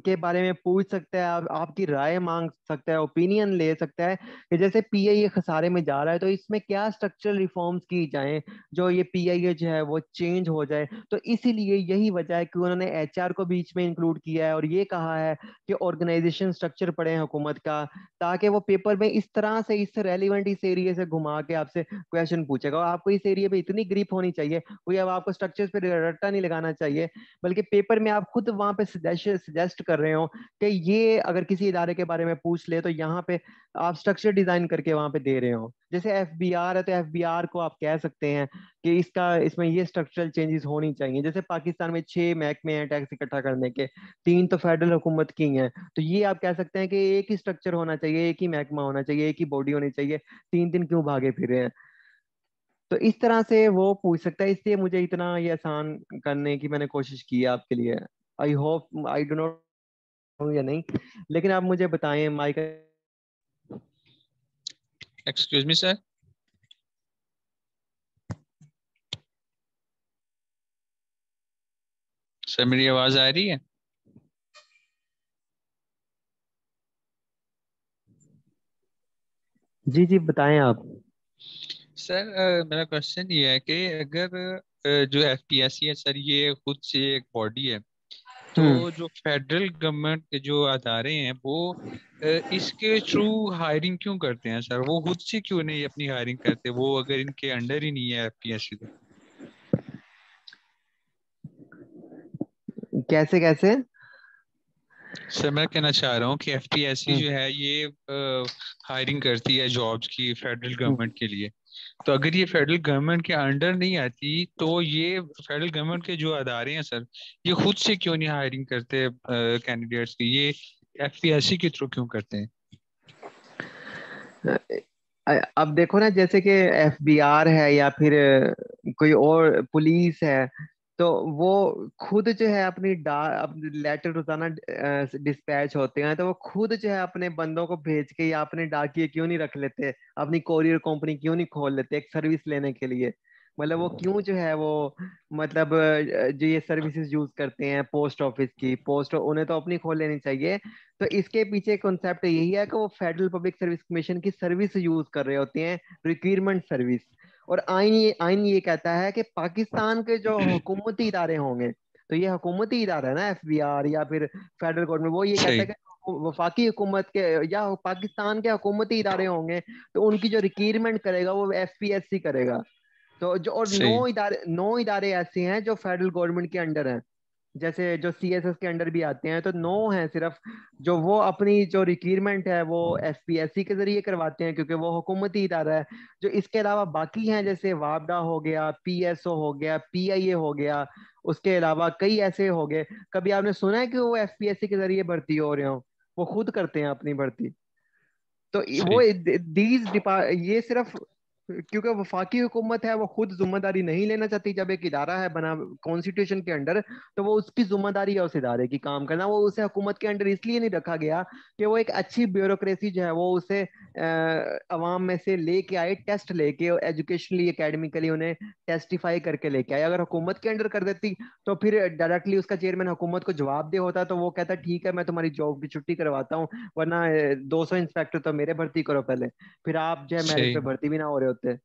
के बारे में पूछ सकता है, आपकी राय मांग सकता है, ओपिनियन ले सकता है कि जैसे पीआईए खसारे में जा रहा है, तो इसमें क्या स्ट्रक्चरल रिफॉर्म्स की जाएं जो ये पीआईए जो है वो चेंज हो जाए। तो इसीलिए यही वजह है कि उन्होंने एचआर को बीच में इंक्लूड किया है और ये कहा है कि ऑर्गेनाइजेशन स्ट्रक्चर पड़े हुकूमत का, ताकि वो पेपर में इस तरह से इस रेलिवेंट इस एरिया से घुमा के आपसे क्वेश्चन पूछेगा, और आपको इस एरिया पे इतनी ग्रिप होनी चाहिए, कोई अब आपको स्ट्रक्चर्स पे रट्टा नहीं लगाना चाहिए, बल्कि पेपर में आप खुद वहां पे सजेस्ट कर रहे हो कि ये अगर किसी इदारे के बारे में पूछ ले तो यहाँ पे आप स्ट्रक्चर डिजाइन करके वहां पे दे रहे हो। जैसे एफबीआर है, तो एफबीआर को आप कह सकते हैं कि इसमें ये स्ट्रक्चरल चेंजेस होनी चाहिए। जैसे पाकिस्तान में 6 महकमे हैं टैक्स इकट्ठा करने के, 3 तो फेडरल हुकूमत की हैं, तो ये आप कह सकते हैं कि एक ही स्ट्रक्चर होना चाहिए, एक ही महकमा होना चाहिए, एक ही बॉडी होनी चाहिए, 3 दिन क्यों भागे फिर रहे हैं। तो इस तरह से वो पूछ सकता है, इसलिए मुझे इतना ये आसान करने की मैंने कोशिश की है आपके लिए। I hope, I do not या नहीं, लेकिन आप मुझे बताएं mic. Excuse me sir. Sir मेरी आवाज आ रही है? जी जी, बताएं आप। सर मेरा क्वेश्चन ये है कि अगर जो एफपीएससी है सर, ये खुद से एक बॉडी है, तो हम्म। जो फेडरल गवर्नमेंट के जो अदारे हैं वो इसके थ्रू हायरिंग क्यों करते हैं सर? वो खुद से क्यों नहीं अपनी हायरिंग करते, वो अगर इनके अंडर ही नहीं है एफपीएससी तो? कैसे कैसे? सर मैं कहना चाह रहा हूँ कि एफपीएससी हम्म। जो है ये हायरिंग करती है जॉब्स की फेडरल हम्म। गवर्नमेंट के लिए। तो अगर ये फेडरल गवर्नमेंट के अंडर नहीं आती तो ये फेडरल गवर्नमेंट के जो अदारे हैं सर, ये खुद से क्यों नहीं हायरिंग करते कैंडिडेट्स की, ये एफपीएससी के थ्रू क्यों करते हैं? अब देखो ना, जैसे कि एफबीआर है या फिर कोई और पुलिस है, तो वो खुद जो है अपने लेटर रोजाना डिस्पैच होते हैं, तो वो खुद जो है अपने बंदों को भेज के या अपने डाकिए क्यों नहीं रख लेते, अपनी कोरियर कंपनी क्यों नहीं खोल लेते एक सर्विस लेने के लिए। मतलब वो क्यों जो है वो, मतलब जो ये सर्विसेज यूज करते हैं पोस्ट ऑफिस की, पोस्ट उन्हें तो अपनी खोल लेनी चाहिए। तो इसके पीछे कॉन्सेप्ट यही है कि वो फेडरल पब्लिक सर्विस कमीशन की सर्विस यूज कर रहे होते हैं, रिक्रूटमेंट सर्विस। और आइन ये कहता है कि पाकिस्तान के जो हुकूमती इदारे होंगे, तो ये हुकूमती इदारा है ना एफबीआर या फिर फेडरल गवर्नमेंट, वो ये कहता है सही। कि वफाकी हुकूमत के या पाकिस्तान के हुकूमती इदारे होंगे, तो उनकी जो रिक्रूटमेंट करेगा वो एफपीएससी करेगा। तो जो और सही। 9 इदारे ऐसे हैं जो फेडरल गवर्नमेंट के अंडर हैं, जैसे जो सीएसएस के अंडर भी आते हैं, तो 9 हैं सिर्फ, जो वो अपनी जो रिक्रूटमेंट है वो एफपीएससी के जरिए करवाते हैं, क्योंकि वो हुकूमती इदारा है। जो इसके अलावा बाकी हैं, जैसे वापडा हो गया, पीएसओ हो गया, पीआईए हो गया, उसके अलावा कई ऐसे हो गए, कभी आपने सुना है कि वो एफपीएससी के जरिए भर्ती हो रहे हो? वो खुद करते हैं अपनी भर्ती। तो वो सही। दीज ये सिर्फ क्योंकि वफाकी हुकूमत है, वो खुद जिम्मेदारी नहीं लेना चाहती। जब एक इदारा है बना कॉन्स्टिट्यूशन के अंडर, तो वो उसकी जिम्मेदारी है उस इदारे की काम करना। वो उसे हुकूमत के अंडर इसलिए नहीं रखा गया कि वो एक अच्छी ब्यूरोक्रेसी जो है वो उसे अवाम में से लेके आए, टेस्ट लेके एजुकेशनली एकेडमिकली उन्हें टेस्टिफाई करके लेके आए। अगर हुकूमत के अंडर कर देती तो फिर डायरेक्टली उसका चेयरमैन हुकूमत को जवाब दे होता, तो वो कहता ठीक है मैं तुम्हारी जॉब की छुट्टी करवाता हूँ, वरना 200 इंस्पेक्टर तो मेरे भर्ती करो पहले, फिर आप जो है मेरिट पे सही। भर्ती भी ना हो रहे होते।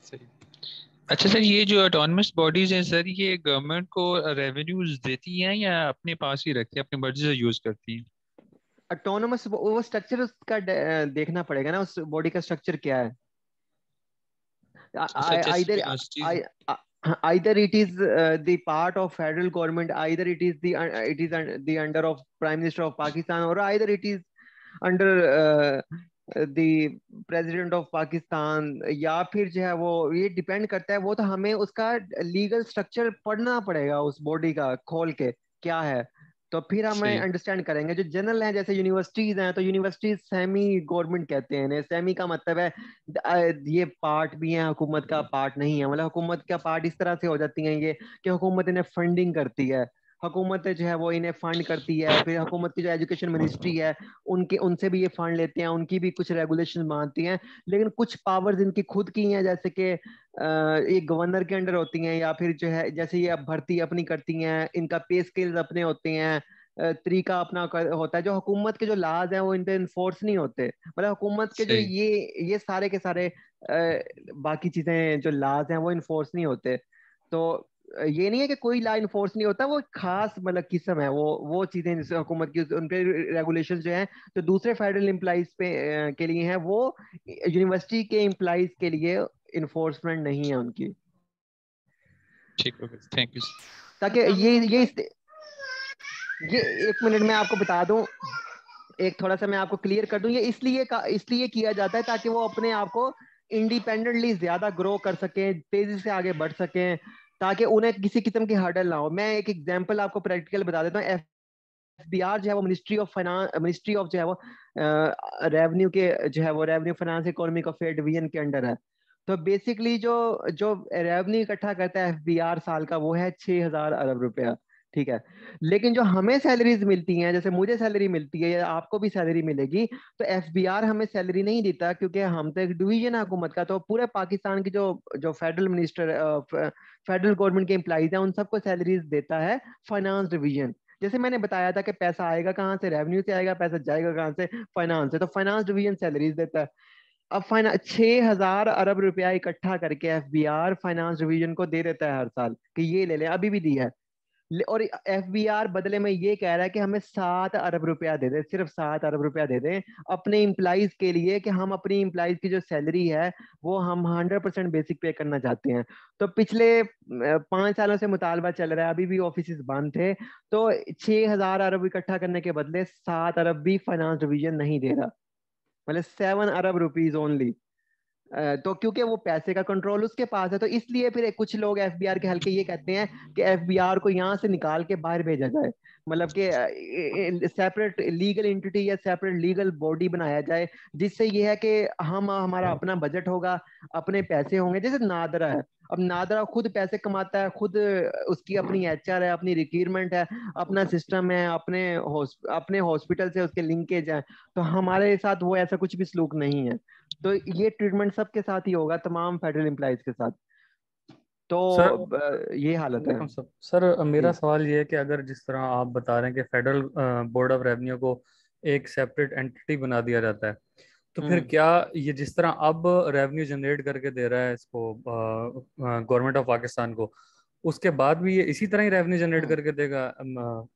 सही। अच्छा सर, ये जो ऑटोनमस बॉडीज हैं सर, ये गवर्नमेंट को रेवेन्यूज देती हैं या अपने पास ही रखती हैं, अपनी मर्जी से यूज करती हैं? ऑटोनोमस वो स्ट्रक्चर उसका देखना पड़ेगा ना, उस बॉडी का स्ट्रक्चर क्या है। अच्छा, जैसे Either universities. I, either it is the part of federal government, either it is the under of Prime Minister of Pakistan, or either it is under the President of Pakistan, या फिर जो है वो ये डिपेंड करता है। वो तो हमें उसका लीगल स्ट्रक्चर पढ़ना पड़ेगा उस बॉडी का खोल के क्या है, तो फिर हमें सही। अंडरस्टैंड करेंगे। जो जनरल है जैसे यूनिवर्सिटीज हैं, तो यूनिवर्सिटीज सेमी गवर्नमेंट कहते हैं इन्हें। सेमी का मतलब है ये पार्ट भी है, हुकूमत का पार्ट नहीं है। मतलब हुकूमत का पार्ट इस तरह से हो जाती है ये कि हुकूमत इन्हें फंडिंग करती है, हुकूमत जो है वो इन्हें फंड करती है। फिर हुकूमत की जो एजुकेशन मिनिस्ट्री है, उनके उनसे भी ये फंड लेते हैं, उनकी भी कुछ रेगुलेशन मानती हैं। लेकिन कुछ पावर्स इनकी खुद की हैं, जैसे कि ये गवर्नर के अंडर होती हैं, या फिर जो है जैसे ये अब भर्ती अपनी करती हैं, इनका पे स्केल्स अपने होते हैं, तरीका अपना होता है। जो हुकूमत के जो लाज हैं वो इन पे इन्फोर्स नहीं होते। मतलब हुकूमत के जो सही। ये सारे के सारे बाकी चीजें जो लाज हैं वो इन्फोर्स नहीं होते। तो ये नहीं है कि कोई लॉ इन्फोर्स नहीं होता, वो खास मतलब किस्म है वो चीजें जैसे हुकूमत की उन पे रेगुलेशन जो हैं, तो दूसरे फेडरल एम्प्लॉइज पे के लिए हैं वो, यूनिवर्सिटी के एम्प्लॉइज के लिए इन्फोर्समेंट नहीं है उनकी। ठीक हो गया, थैंक यू। ताकि ये एक मिनट में आपको बता दूं, एक थोड़ा सा मैं आपको क्लियर कर दूं। ये इसलिए किया जाता है ताकि वो अपने आप को इंडिपेंडेंटली ज्यादा ग्रो कर सकें, तेजी से आगे बढ़ सकें, ताकि उन्हें किसी किस्म की हर्डल ना हो। मैं एक एग्जांपल आपको प्रैक्टिकल बता देता हूँ। एफबीआर जो है वो ministry of finance, ministry of जो है वो रेवेन्यू के जो है वो revenue finance economic affair division के अंडर है। तो बेसिकली जो जो रेवेन्यू इकट्ठा करता है एफबीआर साल का, वो है 6,000 अरब रुपया। ठीक है। लेकिन जो हमें सैलरीज मिलती हैं, जैसे मुझे सैलरी मिलती है या आपको भी सैलरी मिलेगी, तो एफबीआर हमें सैलरी नहीं देता, क्योंकि हम तो एक डिवीजन है हुकूमत का। तो पूरे पाकिस्तान की जो जो फेडरल मिनिस्टर फेडरल गवर्नमेंट के एम्प्लॉइज हैं, उन सबको सैलरीज देता है फाइनेंस डिवीजन। जैसे मैंने बताया था कि पैसा आएगा कहाँ से, रेवेन्यू से आएगा, पैसा जाएगा कहाँ से, फाइनेंस से। तो फाइनेंस डिवीजन सैलरीज देता है। अब फाइनेंस 6,000 अरब रुपया इकट्ठा करके एफबीआर फाइनेंस डिवीजन को दे देता है हर साल कि ये ले ले, अभी भी दी है। और एफबीआर बदले में ये कह रहा है कि हमें 7 अरब रुपया दे दे, सिर्फ 7 अरब रुपया दे दें अपने इम्प्लाइज के लिए, कि हम अपनी इम्प्लाइज की जो सैलरी है वो हम 100% बेसिक पे करना चाहते हैं। तो पिछले 5 सालों से मुतालबा चल रहा है, अभी भी ऑफिस बंद थे। तो 6,000 अरब इकट्ठा करने के बदले 7 अरब भी फाइनेंस डिवीजन नहीं दे रहा। मतलब 7 अरब रुपीज ओनली। तो क्योंकि वो पैसे का कंट्रोल उसके पास है, तो इसलिए फिर कुछ लोग एफबीआर के हल्के ये कहते हैं कि एफबीआर को यहाँ से निकाल के बाहर भेजा जाए। मतलब कि सेपरेट लीगल एंटिटी या सेपरेट लीगल बॉडी बनाया जाए, जिससे ये है कि हम हमारा अपना बजट होगा, अपने पैसे होंगे। जैसे नादरा है, अब नादरा खुद पैसे कमाता है, खुद उसकी अपनी एचआर है, अपनी रिक्रूटमेंट है, अपना सिस्टम है, अपने हॉस्पिटल से उसके लिंकेज है। तो हमारे साथ वो ऐसा कुछ भी सलूक नहीं है। तो ये ट्रीटमेंट सबके साथ ही होगा, तमाम फेडरल एम्प्लॉइज के साथ। तो सर ये हालत है। वालेकुम सर, मेरा जी। सवाल ये है कि अगर जिस तरह आप बता रहे हैं कि फेडरल बोर्ड ऑफ रेवेन्यू को एक सेपरेट एंटिटी बना दिया जाता है, तो फिर हम्म। क्या ये जिस तरह अब रेवेन्यू जनरेट करके दे रहा है इसको गवर्नमेंट ऑफ पाकिस्तान को, उसके बाद भी ये इसी तरह ही रेवेन्यू जनरेट हम्म। करके देगा?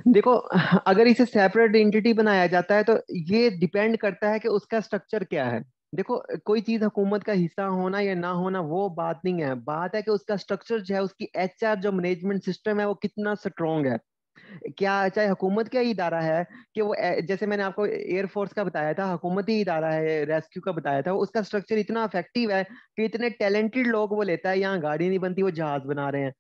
देखो, अगर इसे सेपरेट एंटिटी बनाया जाता है तो ये डिपेंड करता है कि उसका स्ट्रक्चर क्या है। देखो, कोई चीज हुकूमत का हिस्सा होना या ना होना वो बात नहीं है, बात है कि उसका स्ट्रक्चर जो है, उसकी एचआर जो मैनेजमेंट सिस्टम है वो कितना स्ट्रोंग है। क्या चाहे हुकूमत का ही इदारा है कि वो जैसे मैंने आपको एयरफोर्स का बताया था, हुकूमती इदारा है, रेस्क्यू का बताया था, उसका स्ट्रक्चर इतना इफेक्टिव है कि इतने टैलेंटेड लोग वो लेता है। यहाँ गाड़ी नहीं बनती, वो जहाज बना रहे हैं।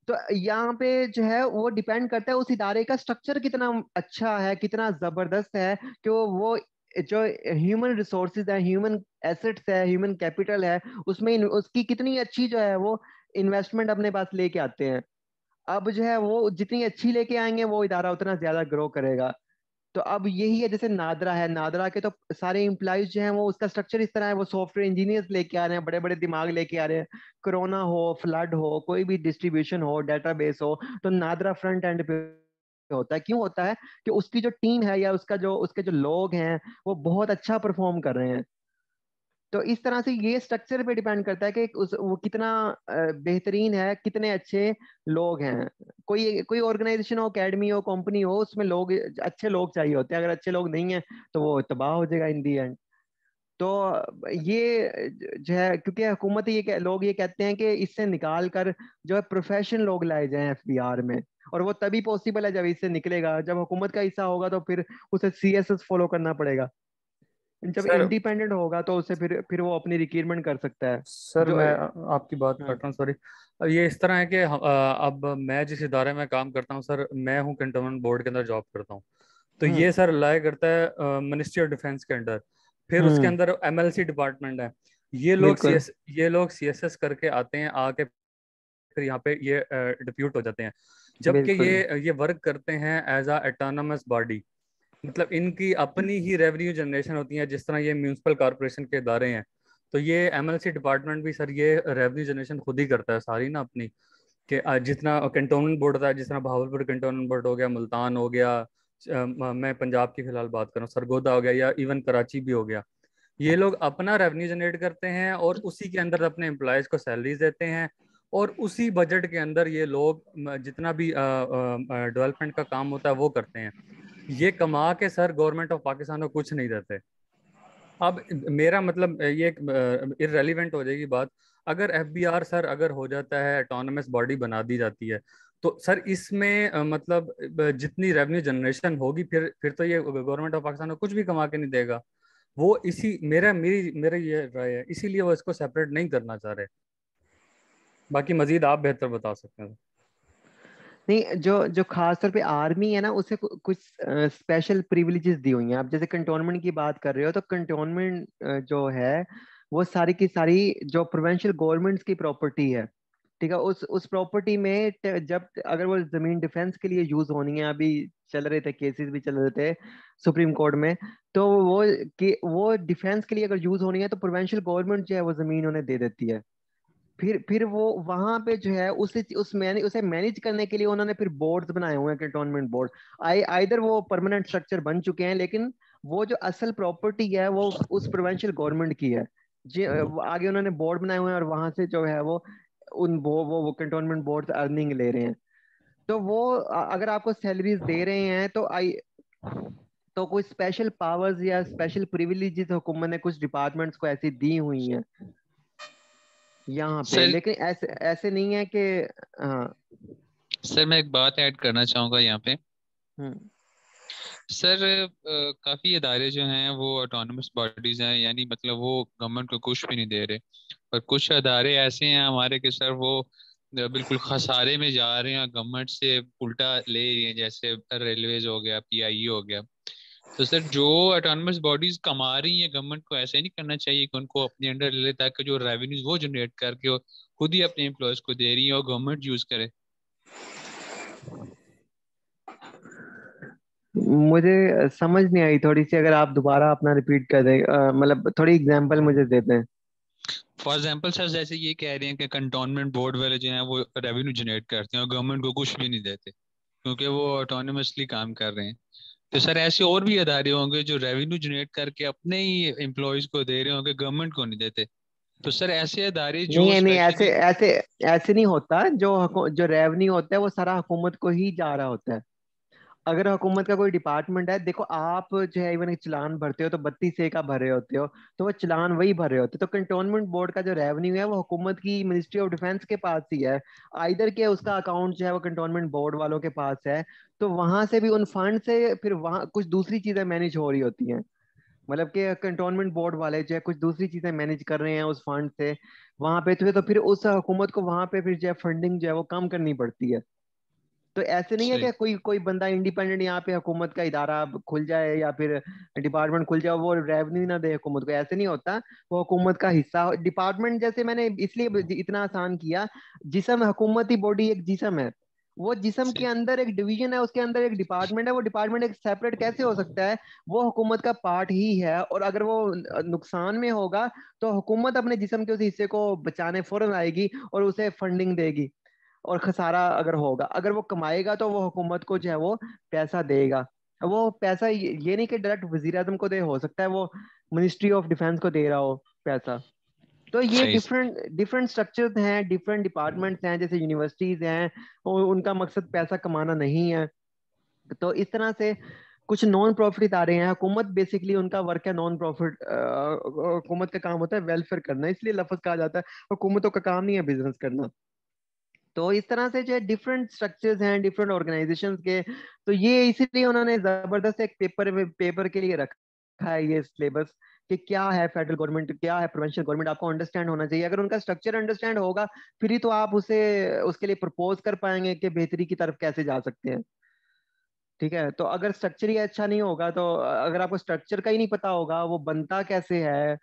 तो यहाँ पे जो है वो डिपेंड करता है उस इदारे का स्ट्रक्चर कितना अच्छा है, कितना जबरदस्त है, कि वो जो ह्यूमन रिसोर्सेज है, ह्यूमन एसेट्स है, ह्यूमन कैपिटल है, उसमें उसकी कितनी अच्छी जो है वो इन्वेस्टमेंट अपने पास लेके आते हैं। अब जो है वो जितनी अच्छी लेके आएंगे वो इदारा उतना ज्यादा ग्रो करेगा। तो अब यही है, जैसे नादरा है, नादरा के तो सारे एम्प्लॉयज जो हैं वो उसका स्ट्रक्चर इस तरह है, वो सॉफ्टवेयर इंजीनियर्स लेके आ रहे हैं, बड़े बड़े दिमाग लेके आ रहे हैं। कोरोना हो, फ्लड हो, कोई भी डिस्ट्रीब्यूशन हो, डेटाबेस हो, तो नादरा फ्रंट एंड पे होता है। क्यों होता है? कि उसकी जो टीम है या उसके जो लोग हैं वो बहुत अच्छा परफॉर्म कर रहे हैं। तो इस तरह से ये स्ट्रक्चर पे डिपेंड करता है कि वो कितना बेहतरीन है, कितने अच्छे लोग हैं। कोई कोई ऑर्गेनाइजेशन हो, एकेडमी हो, कंपनी हो, उसमें लोग, अच्छे लोग चाहिए होते हैं। अगर अच्छे लोग नहीं है तो वो तबाह हो जाएगा इन दी एंड। तो ये जो है, क्योंकि हुकूमत लोग ये कहते हैं कि इससे निकाल कर जो है प्रोफेशनल लोग लाए जाएं एफबीआर में, और वो तभी पॉसिबल है जब इससे निकलेगा, जब हुकूमत का हिस्सा होगा तो फिर उसे सीएसएस फॉलो करना पड़ेगा। जब सर इंडिपेंडेंट होगा तो उसे फिर वो अपनी रिक्वायरमेंट कर सकता है। सर जो मैं आपकी बात हाँ। काट रहा हूँ, सॉरी। ये इस तरह है कि अब मैं जिस इदारे में काम करता हूँ सर, मैं हूँ कंटोनमेंट बोर्ड के अंदर जॉब करता हूँ। तो हम्म ये सर लाया करता है मिनिस्ट्री ऑफ डिफेंस के अंडर। फिर उसके हम्म अंदर एमएलसी डिपार्टमेंट है। बिल्कुल ये लोग सीएसएस करके आते हैं, आके फिर यहाँ पे ये डिप्यूट हो जाते हैं। जबकि बिल्कुल ये वर्क करते हैं एज अ ऑटोनमस बॉडी। मतलब इनकी अपनी ही रेवेन्यू जनरेशन होती है, जिस तरह ये म्यूनिसिपल कॉरपोरेशन के इदारे हैं। तो ये एमएलसी डिपार्टमेंट भी सर ये रेवेन्यू जनरेशन खुद ही करता है सारी ना अपनी। कि जितना कंटोनमेंट बोर्ड होता है, जिस तरह बहावलपुर कंटोनमेंट बोर्ड हो गया, मुल्तान हो गया, मैं पंजाब की फिलहाल बात करूँ, सरगोदा हो गया, या इवन कराची भी हो गया। ये लोग अपना रेवेन्यू जनरेट करते हैं और उसी के अंदर अपने एम्प्लॉयज को सैलरीज देते हैं। और उसी बजट के अंदर ये लोग जितना भी डेवलपमेंट का काम होता है वो करते हैं। ये कमा के सर गवर्नमेंट ऑफ पाकिस्तान को कुछ नहीं देते। अब मेरा मतलब ये इररेलीवेंट हो जाएगी बात। अगर एफबीआर सर अगर हो जाता है, ऑटोनमस बॉडी बना दी जाती है, तो सर इसमें मतलब जितनी रेवेन्यू जनरेशन होगी, फिर तो ये गवर्नमेंट ऑफ पाकिस्तान को कुछ भी कमा के नहीं देगा। वो इसी मेरा ये राय है, इसीलिए वो इसको सेपरेट नहीं करना चाह रहे। बाकी मजीद आप बेहतर बता सकते हैं। नहीं, जो जो खास तौर पे आर्मी है ना, उसे कुछ स्पेशल प्रिविलेजेस दी हुई हैं। आप जैसे कंटोनमेंट की बात कर रहे हो, तो कंटोनमेंट जो है वो सारी की सारी जो प्रोविंशियल गवर्नमेंट्स की प्रॉपर्टी है, ठीक है। उस प्रॉपर्टी में जब अगर वो जमीन डिफेंस के लिए यूज होनी है, अभी चल रहे थे केसेस भी चल रहे थे सुप्रीम कोर्ट में, तो वो डिफेंस के लिए अगर यूज होनी है तो प्रोविंशियल गवर्नमेंट जो है वो जमीन उन्हें दे देती है। फिर वो वहां पे जो है उसे मैनेज करने के लिए उन्होंने फिर बोर्ड्स बनाए हुए हैं, कैंटोनमेंट बोर्ड। आइदर वो परमानेंट स्ट्रक्चर बन चुके हैं, लेकिन वो जो असल प्रॉपर्टी है वो उस प्रोविंशियल गवर्नमेंट की है। वो आगे उन्होंने बोर्ड बनाए हुए हैं, और वहां से जो है वो कैंटोनमेंट बोर्ड अर्निंग ले रहे हैं। तो वो अगर आपको सैलरीज दे रहे हैं तो कोई स्पेशल पावर्स या स्पेशल प्रिविलेजेस हुकूमत ने कुछ डिपार्टमेंट्स को ऐसी दी हुई हैं यहाँ पे, सर लेकिन ऐसे ऐसे नहीं है कि हाँ। सर मैं एक बात ऐड करना चाहूंगा यहाँ पे। हम्म सर काफी इदारे जो हैं वो ऑटोनमस बॉडीज हैं, यानी मतलब वो गवर्नमेंट को कुछ भी नहीं दे रहे। और कुछ इदारे ऐसे हैं हमारे के सर, वो बिल्कुल खसारे में जा रहे हैं, गवर्नमेंट से उल्टा ले रही हैं, जैसे रेलवेज हो गया, पीआईई हो गया। तो सर जो ऑटोनमस बॉडीज कमा रही हैं, गवर्नमेंट को ऐसे नहीं करना चाहिए कि उनको अपने अंडर ले ले, ताकि जो रेवेन्यूज वो जनरेट करके वो खुद ही अपने एम्प्लॉयज को दे रही है और गवर्नमेंट यूज करे। मुझे समझ नहीं आई थोड़ी सी, अगर आप दोबारा अपना रिपीट कर दें, मतलब थोड़ी एग्जांपल मुझे देते हैं। फॉर एग्जाम्पल सर, जैसे ये कह रहे हैं कि कंटोनमेंट बोर्ड वाले जो हैं वो रेवेन्यू जनरेट करते हैं और गवर्नमेंट को कुछ भी नहीं देते, क्योंकि वो ऑटोनमसली काम कर रहे हैं। तो सर ऐसे और भी अदारे होंगे जो रेवेन्यू जनरेट करके अपने ही एम्प्लॉयज को दे रहे होंगे, गवर्नमेंट को नहीं देते। तो सर ऐसे अदारे जो नहीं नहीं, ऐसे स्पेशली। ऐसे ऐसे नहीं होता। जो रेवेन्यू होता है वो सारा हुकूमत को ही जा रहा होता है। अगर हुकूमत का कोई डिपार्टमेंट है, देखो आप जो है इवन एक चालान भरते हो तो 32A का भर रहे होते हो, तो वो चालान वही भर रहे होते हो। तो कंटोनमेंट बोर्ड का जो रेवेन्यू है वो हुकूमत की मिनिस्ट्री ऑफ डिफेंस के पास ही है। आइदर के उसका अकाउंट जो है वो कंटोनमेंट बोर्ड वालों के पास है, तो वहां से भी उन फंड से फिर वहां कुछ दूसरी चीजें मैनेज हो रही होती हैं। मतलब कि कंटोनमेंट बोर्ड वाले जो है कुछ दूसरी चीजें मैनेज कर रहे हैं उस फंड से वहां पे, तो फिर उस हुकूमत को वहां पे फिर जो है फंडिंग जो है वो कम करनी पड़ती है। तो ऐसे नहीं है कि सही। कोई कोई बंदा इंडिपेंडेंट यहाँ पे हुकूमत का इदारा खुल जाए या फिर डिपार्टमेंट खुल जाए वो रेवेन्यू ना दे हुकूमत को, ऐसे नहीं होता। वो हुकूमत का हिस्सा डिपार्टमेंट, जैसे मैंने इसलिए इतना आसान किया, जिसम हुकूमती बॉडी एक जिसम है, वो जिसम के सही। अंदर एक डिवीजन है, उसके अंदर एक डिपार्टमेंट है। वो डिपार्टमेंट एक सेपरेट कैसे हो सकता है? वो हुकूमत का पार्ट ही है, और अगर वो नुकसान में होगा तो हुकूमत अपने जिसम के उस हिस्से को बचाने फौरन आएगी और उसे फंडिंग देगी। और खसारा अगर होगा, अगर वो कमाएगा तो वो हुकूमत को जो है वो पैसा देगा। वो पैसा ये नहीं कि डायरेक्ट वजीर आजम को दे, हो सकता है वो मिनिस्ट्री ऑफ डिफेंस को दे रहा हो, पैसा। तो ये सही। डिफरेंट डिफरेंट स्ट्रक्चर्स हैं, डिफरेंट डिपार्टमेंट्स हैं, जैसे यूनिवर्सिटीज हैं और उनका मकसद पैसा कमाना नहीं है। तो इस तरह से कुछ नॉन प्रॉफिट इदारे हैं। हुकूमत बेसिकली उनका वर्क है नॉन प्रॉफिट, हुकूमत का काम होता है वेलफेयर करना, इसलिए लफ्ज कहा जाता है। हुकूमतों का काम नहीं है बिजनेस करना। तो इस तरह से जो है डिफरेंट स्ट्रक्चर्स हैं डिफरेंट ऑर्गेनाइजेशंस के। तो ये इसीलिए उन्होंने जबरदस्त एक पेपर के लिए रखा है ये सिलेबस, कि क्या है फेडरल गवर्नमेंट, क्या है प्रोविंशियल गवर्नमेंट, आपको अंडरस्टैंड होना चाहिए। अगर उनका स्ट्रक्चर अंडरस्टैंड होगा फिर ही तो आप उसे उसके लिए प्रपोज कर पाएंगे कि बेहतरी की तरफ कैसे जा सकते हैं। ठीक है, तो अगर स्ट्रक्चर ही अच्छा नहीं होगा, तो अगर आपको स्ट्रक्चर का ही नहीं पता होगा वो बनता कैसे है,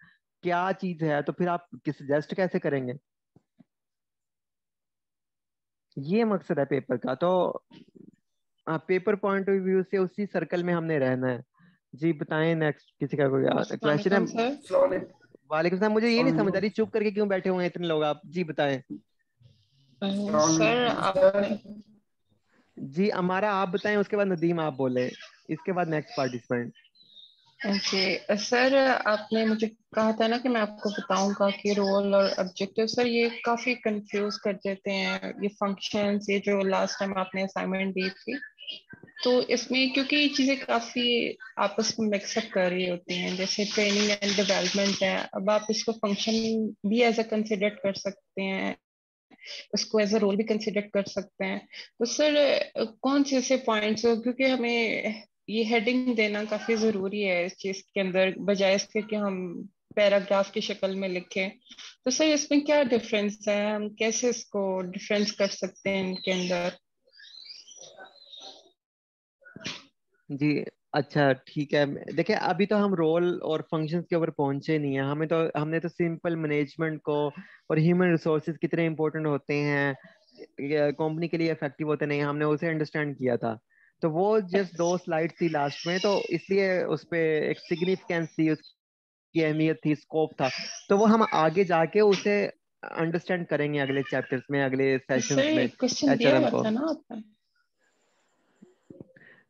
क्या चीज है, तो फिर आप किस सजेस्ट कैसे करेंगे। ये मकसद है पेपर का। तो पेपर पॉइंट ऑफ व्यू से उसी सर्कल में हमने रहना है। जी बताएं, नेक्स्ट किसी का कोई अस्सलाम क्वेश्चन है। वालेकुम सर। वालेकुम सलाम। मुझे ये नहीं समझ आ रही चुप करके क्यों बैठे हुए हैं इतने लोग, आप जी बताएं। सर आपने जी हमारा आप बताएं, उसके बाद नदीम आप बोले, इसके बाद नेक्स्ट पार्टिसिपेंट। जी सर, आपने मुझे कहा था ना कि मैं आपको बताऊंगा कि रोल और ऑब्जेक्टिव। सर ये काफी कंफ्यूज कर देते हैं ये फंक्शंस, ये जो लास्ट टाइम आपने असाइनमेंट दी थी। तो इसमें क्योंकि ये चीजें काफी आपस में मिक्सअप कर रही होती हैं, जैसे ट्रेनिंग एंड डेवलपमेंट है, अब आप इसको फंक्शन भी एज अ कंसिडर कर सकते हैं, उसको एज अ रोल भी कंसिडर कर सकते हैं। तो सर कौन से ऐसे पॉइंट्स हो, क्योंकि हमें ये हेडिंग देना काफी जरूरी है इस चीज के अंदर, बजाय इसके कि हम पैराग्राफ की शक्ल में लिखें। तो सर इसमें क्या डिफरेंस है, हम कैसे इसको डिफरेंस कर सकते हैं इनके अंदर। जी अच्छा ठीक है। देखिए अभी तो हम रोल और फंक्शंस के ऊपर पहुंचे नहीं है। हमने तो सिंपल मैनेजमेंट को और ह्यूमन रिसोर्सेज कितने इंपॉर्टेंट होते हैं, कंपनी के लिए इफेक्टिव होते नहीं, हमने उसे अंडरस्टैंड किया था। तो वो जस्ट दो स्लाइड थी लास्ट में, तो इसलिए उस पे एक सिग्निफिकेंस थी, उसकी अहमियत थी, स्कोप था। तो वो हम आगे जाके उसे अंडरस्टैंड करेंगे अगले चैप्टर्स में, अगले सेशंस सर में क्वेश्चन दिया एचआरएम हुआ को। था ना आपने।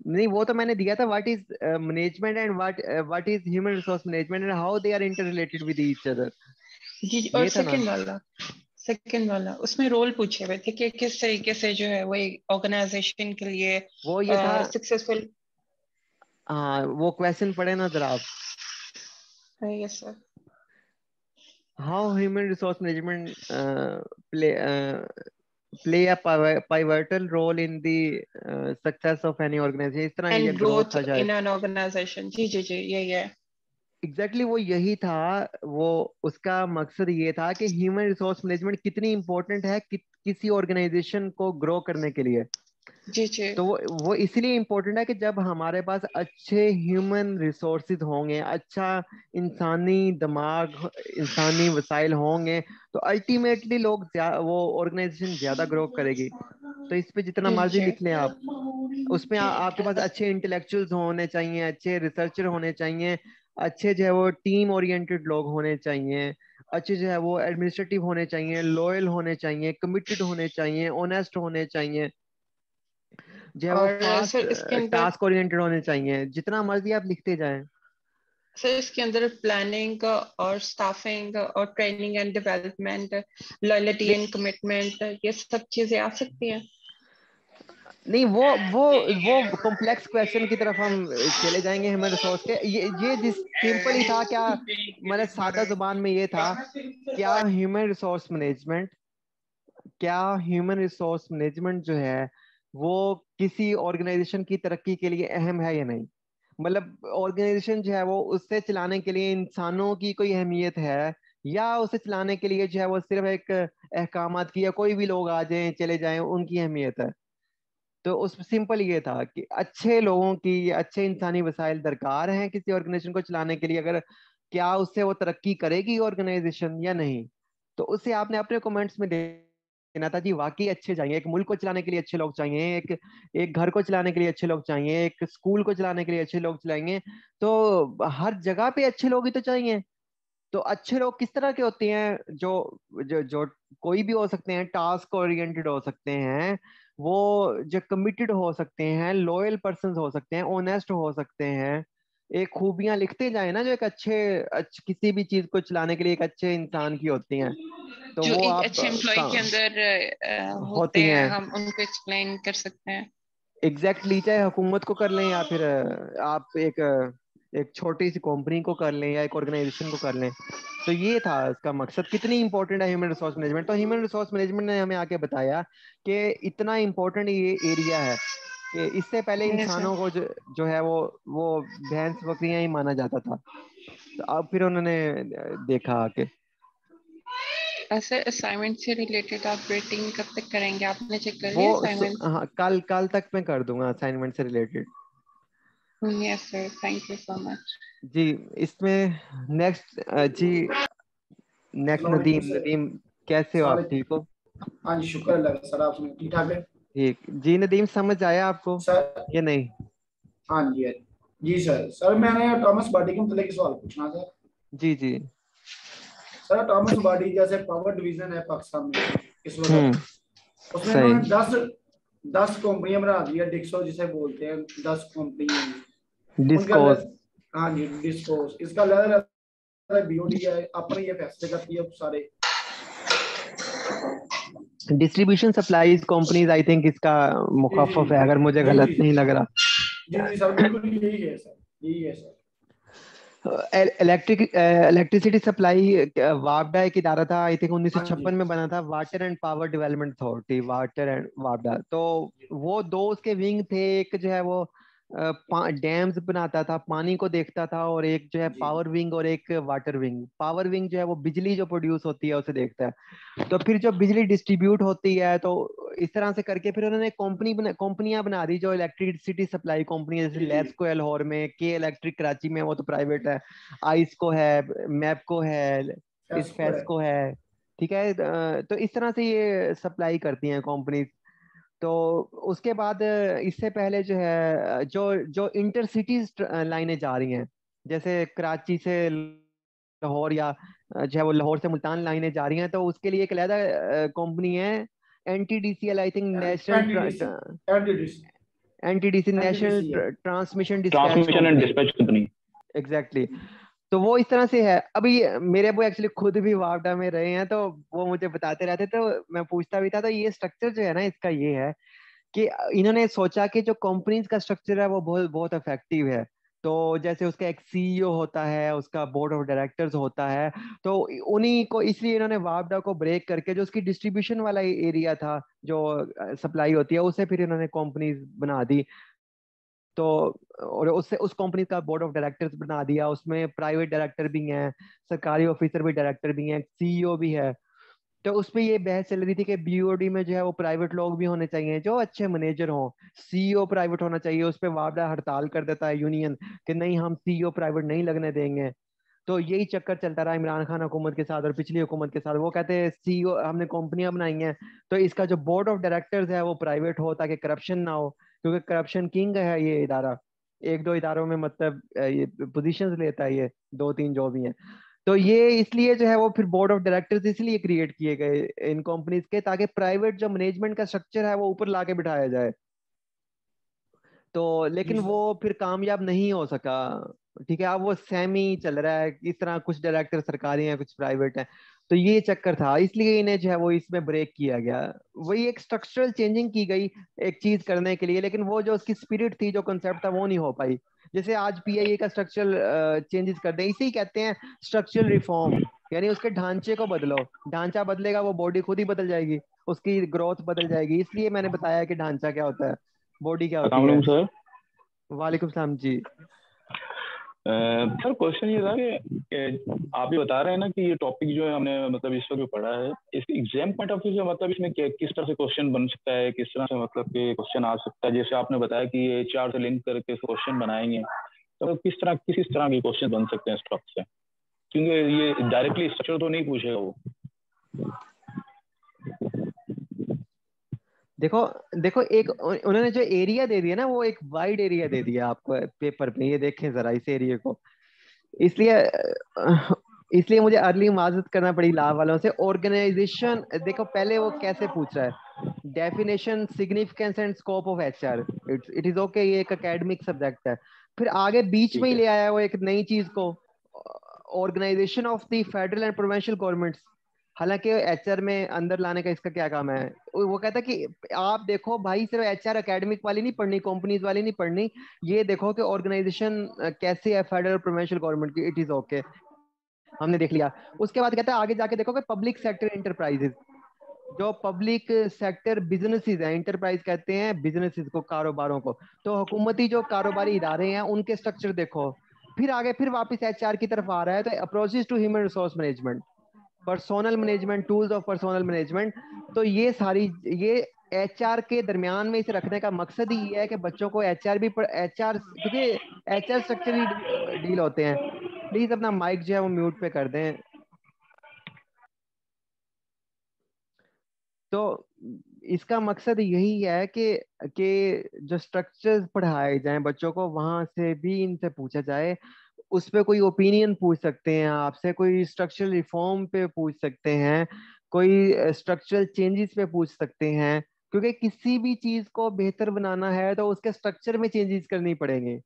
नहीं वो तो मैंने दिया था, what is management and what is human resource management and how they are inter related with each other, जी, और ये था ना। सेकंड वाला उसमें रोल पूछे हुए थे कि किस तरीके से जो है वो एक ऑर्गेनाइजेशन के लिए वो ये था। सक्सेसफुल। हाँ वो क्वेश्चन पढ़े ना जरा आप। Yes sir. How human resource management play play a pivotal role in the success of any organization, इस तरह एंड ये ग्रोथ ग्रोथ था शायद। इन एन ऑर्गेनाइजेशन, जी जी जी यही है। एग्जैक्टली वो यही था। वो उसका मकसद ये था कि ह्यूमन रिसोर्स मैनेजमेंट कितनी इंपॉर्टेंट है किसी ऑर्गेनाइजेशन को ग्रो करने के लिए। जी जी तो वो इसलिए इम्पोर्टेंट है कि जब हमारे पास अच्छे ह्यूमन रिसोर्सेज होंगे, अच्छा इंसानी दिमाग, इंसानी वसाइल होंगे, तो अल्टीमेटली वो ऑर्गेनाइजेशन ज्यादा ग्रो करेगी। तो इस पे जितना जी मर्जी जी लिख लें आप, उसमें आपके पास अच्छे इंटेलेक्चुअल्स होने चाहिए, अच्छे रिसर्चर होने चाहिए, अच्छे जो है वो टीम ओरिएंटेड लोग होने चाहिए, अच्छे जो है वो एडमिनिस्ट्रेटिव होने चाहिए, लॉयल होने चाहिए, कमिटेड होने चाहिए, ऑनेस्ट होने चाहिए, जो है वो और फास्ट सर इसके अंदर टास्क ओरिएंटेड होने चाहिए, जितना मर्जी आप लिखते जाएं। प्लानिंग और स्टाफिंग और ट्रेनिंग एंड डेवलपमेंट, लॉयल्टी नहीं एंड कमिटमेंट, ये सब चीजें आ सकती हैं। नहीं, वो कॉम्प्लेक्स क्वेश्चन की तरफ हम चले जाएंगे ह्यूमन रिसोर्स के। ये जिस सिंपल ही था क्या, मतलब सादा जुबान में ये था, क्या ह्यूमन रिसोर्स मैनेजमेंट क्या ह्यूमन रिसोर्स मैनेजमेंट जो है वो किसी ऑर्गेनाइजेशन की तरक्की के लिए अहम है या नहीं। मतलब ऑर्गेनाइजेशन जो है वो उससे चलाने के लिए इंसानों की कोई अहमियत है, या उसे चलाने के लिए जो है वो सिर्फ एक अहकामात की, या कोई भी लोग आ जाएं चले जाएं उनकी अहमियत है। तो उस सिंपल ये था कि अच्छे लोगों की, अच्छे इंसानी वसाइल दरकार हैं किसी ऑर्गेनाइजेशन को चलाने के लिए, अगर क्या उससे वो तरक्की करेगी ऑर्गेनाइजेशन या नहीं। तो उसे आपने अपने कमेंट्स में देना था जी, वाकई अच्छे चाहिए, एक मुल्क को चलाने के लिए अच्छे लोग चाहिए, एक एक घर को चलाने के लिए अच्छे लोग चाहिए, एक स्कूल को चलाने के लिए अच्छे लोग चाहिए। तो हर जगह पे अच्छे लोग ही तो चाहिए। तो अच्छे लोग किस तरह के होते हैं, जो कोई भी हो सकते हैं, टास्क ओरिएंटेड हो सकते हैं, वो जो कमिटेड हो सकते हैं, लॉयल पर्सन हो सकते हैं, ऑनेस्ट हो सकते हैं, एक खूबियां लिखते जाए ना जो एक किसी भी चीज को चलाने के लिए एक अच्छे इंसान की होती हैं, तो जो वो एक आप अच्छे एम्प्लॉय के अंदर होते होती हैं, हैं। हम उनको एक्सप्लेन कर सकते हैं। एग्जैक्टली, चाहे हुकूमत को कर लें या फिर आप एक छोटी सी कंपनी को कर लें या एक ऑर्गेनाइजेशन को कर लें। तो ये था इसका मकसद, कितनी इंपॉर्टेंट है ह्यूमन रिसोर्स मैनेजमेंट। तो ह्यूमन रिसोर्स मैनेजमेंट ने हमें आके बताया कि इतना इंपॉर्टेंट ये एरिया है कि इससे पहले यस सर। इंसानों को जो है वो भैंस बकरियां ही माना जाता था। तो अब फिर उन्होंने देखा आके। सर असाइनमेंट से रिलेटेड आप रेटिंग कब तक करेंगे, आपने चेक कर वो लिया असाइनमेंट? हाँ, कल कल तक मैं कर दूंगा असाइनमेंट से related. Yes sir, thank you so much. जी। इसमें नेक्स्ट जी, नेक्स्ट अस्सलाम वालेकुम नदीम। सर। नदीम कैसे हो आप, सर, ठीक हो? हाँ जी, शुक्र अल्लाह का। सर आप सुनाए, ठीक ठाक है? ठीक जी। नदीम समझ आया आपको सर, या नहीं? हाँ जी, हाँ जी सर। सर मैंने टॉमस बॉडी के मतलब सवाल पूछना था। जी जी। सर टॉमस बॉडी जैसे पावर डिवीजन है पाकिस्तान में इस हम्म। वक्त, उसमें सही। इन्होंने 10 कंपनियां बना दी है, डिक्सो जिसे बोलते हैं, 10 कंपनी हैं उनके डिस्कोस। अलग। हाँ जी, डिस्कोस इसका अलग अलग बीओडी है, अपने ये फैसले करती है सारे। Distribution supplies companies, I think इसका जी जी मुखफ़फ़ है, अगर मुझे जी गलत जी नहीं लग रहा। जी जी सर, बिल्कुल यही है सर, यही है सर। इलेक्ट्रिसिटी सप्लाई वापडा एक इदारा था, आई थिंक हाँ जी 1956 में बना था, water and power development authority, water and वापडा। तो वो दो उसके विंग थे, एक जो है वो डैम्स बनाता था, पानी को देखता था, और एक जो है जी पावर विंग और एक वाटर विंग। पावर विंग जो है वो बिजली जो प्रोड्यूस होती है उसे देखता है। तो फिर जो बिजली डिस्ट्रीब्यूट होती है, तो इस तरह से करके फिर उन्होंने कंपनियां बना दी जो इलेक्ट्रिसिटी सप्लाई कंपनी है, जैसे जी जी लेस्को लाहौर में, के इलेक्ट्रिक कराची में, वो तो प्राइवेट है। आइसको है, मैपको है, इस फेस्को है। फेस्को है। ठीक है। तो इस तरह से ये सप्लाई करती हैं कंपनी। तो उसके बाद इससे पहले जो है जो जो इंटरसिटीज लाइनें जा रही हैं, जैसे कराची से लाहौर, या जो है वो लाहौर से मुल्तान लाइनें जा रही हैं, तो उसके लिए एक अलग कंपनी है, NTDCL, I think, NTDC, national NTDC, NTDC, national NTDC है। Transmission dispatch transmission and company. Dispatch company. Exactly. तो वो इस तरह से है। अभी मेरे अबू एक्चुअली खुद भी वापडा में रहे हैं, तो वो मुझे बताते रहते, तो मैं पूछता भी था। तो ये स्ट्रक्चर जो है ना इसका, ये है कि इन्होंने सोचा कि जो कंपनीज का स्ट्रक्चर है वो बहुत बहुत इफेक्टिव है। तो जैसे उसका एक सीईओ होता है, उसका बोर्ड ऑफ डायरेक्टर्स होता है, तो उन्हीं को, इसलिए इन्होंने वापडा को ब्रेक करके जो उसकी डिस्ट्रीब्यूशन वाला एरिया था, जो सप्लाई होती है, उसे फिर इन्होंने कंपनीज बना दी। तो और उससे उस कंपनी का बोर्ड ऑफ डायरेक्टर्स बना दिया, उसमें प्राइवेट डायरेक्टर भी हैं, सरकारी ऑफिसर भी डायरेक्टर भी हैं, सीईओ भी है। तो उस पे ये बहस चल रही थी कि बीओडी में जो है वो प्राइवेट लोग भी होने चाहिए जो अच्छे मैनेजर हों। सीईओ प्राइवेट होना चाहिए। उस पे वापडा हड़ताल कर देता है यूनियन कि नहीं, हम सीईओ प्राइवेट नहीं लगने देंगे। तो यही चक्कर चलता रहा इमरान खान हुकूमत के साथ और पिछली हुकूमत के साथ। वो कहते हैं सीईओ, हमने कंपनियां बनाई हैं, तो इसका जो बोर्ड ऑफ डायरेक्टर्स है वो प्राइवेट हो, ताकि करप्शन ना हो, क्योंकि करप्शन किंग है ये इदारा। एक दो इदारों में मतलब ये पोजीशंस लेता है ये, दो तीन जो भी हैं। तो ये इसलिए जो है वो फिर बोर्ड ऑफ डायरेक्टर्स इसलिए क्रिएट किए गए इन कंपनीज के, ताकि प्राइवेट जो मैनेजमेंट का स्ट्रक्चर है वो ऊपर लाके बिठाया जाए। तो जी लेकिन वो सर। फिर कामयाब नहीं हो सका। ठीक है, अब वो सेमी चल रहा है इस तरह, कुछ डायरेक्टर सरकारी हैं, कुछ प्राइवेट हैं। तो ये चक्कर था, इसलिए इन्हें जो है वो इसमें ब्रेक किया गया। वही एक स्ट्रक्चरल चेंजिंग की गई एक चीज करने के लिए, लेकिन वो जो उसकी स्पिरिट थी, जो कंसेप्ट था, वो नहीं हो पाई। जैसे आज पीआईए का स्ट्रक्चरल चेंजेस कर दें, इसे ही कहते हैं स्ट्रक्चरल रिफॉर्म। यानी उसके ढांचे को बदलो, ढांचा बदलेगा वो बॉडी खुद ही बदल जाएगी, उसकी ग्रोथ बदल जाएगी। इसलिए मैंने बताया कि ढांचा क्या होता है, बॉडी क्या होती अस्सलाम है। वालेकुम सर। वालेकुम सलाम जी। सर क्वेश्चन ये था कि आप ये बता रहे हैं ना कि ये टॉपिक जो है हमने मतलब इस वक्त जो पढ़ा है, इसके एग्जाम पॉइंट ऑफ व्यू से मतलब इसमें किस तरह से क्वेश्चन बन सकता है, किस तरह से मतलब कि क्वेश्चन आ सकता है। जैसे आपने बताया कि ये चार से लिंक करके क्वेश्चन बनाएंगे, तो किस तरह के क्वेश्चन बन सकते हैं इस टॉपिक से, क्योंकि ये डायरेक्टली स्ट्रक्चर तो नहीं पूछेगा वो। देखो देखो, एक उन्होंने जो एरिया दे दिया ना, वो एक वाइड एरिया दे दिया आपको पेपर पे। ये देखें जरा इस एरिया को। इसलिए इसलिए मुझे अर्ली माजत करना पड़ी लाभ वालों से। ऑर्गेनाइजेशन देखो पहले वो कैसे पूछ रहा है, definition significance and scope of HR, it is okay, ये एक एकेडमिक सब्जेक्ट है। फिर आगे बीच में ठीक ही है। ले आया वो एक नई चीज को, organisation of the federal and provincial governments. हालांकि एचआर में अंदर लाने का इसका क्या काम है, वो कहता है कि आप देखो भाई सिर्फ एचआर एकेडमिक वाली नहीं पढ़नी, कंपनीज वाली नहीं पढ़नी, ये देखो कि ऑर्गेनाइजेशन कैसे है फेडरल प्रोविंशियल गवर्नमेंट की। इट इज ओके, हमने देख लिया। उसके बाद कहता है आगे जाके देखो कि पब्लिक सेक्टर इंटरप्राइजेस, जो पब्लिक सेक्टर बिजनेसेस हैं, इंटरप्राइज कहते हैं बिजनेसेस को, कारोबारों को, तो हुकूमती जो कारोबारी इदारे हैं उनके स्ट्रक्चर देखो। फिर आगे फिर वापस एचआर की तरफ आ रहा है, तो approaches to human resource management, personnel management, tools of personnel management. तो ये सारी, ये एचआर के दरमियान में इसे रखने का मकसद ही ये है कि बच्चों को एचआर भी, एचआर क्योंकि एचआर स्ट्रक्चर ही डील होते हैं। प्लीज अपना माइक जो है वो म्यूट पे कर दें। तो इसका मकसद यही है कि जो स्ट्रक्चर्स पढ़ाए जाएं बच्चों को, वहां से भी इनसे पूछा जाए, उस पे कोई ओपिनियन पूछ सकते हैं आपसे, कोई स्ट्रक्चरल रिफॉर्म पे पूछ सकते हैं, कोई स्ट्रक्चरल चेंजेस पे पूछ सकते हैं। क्योंकि किसी भी चीज को बेहतर बनाना है तो उसके स्ट्रक्चर में चेंजेस करनी पड़ेंगे,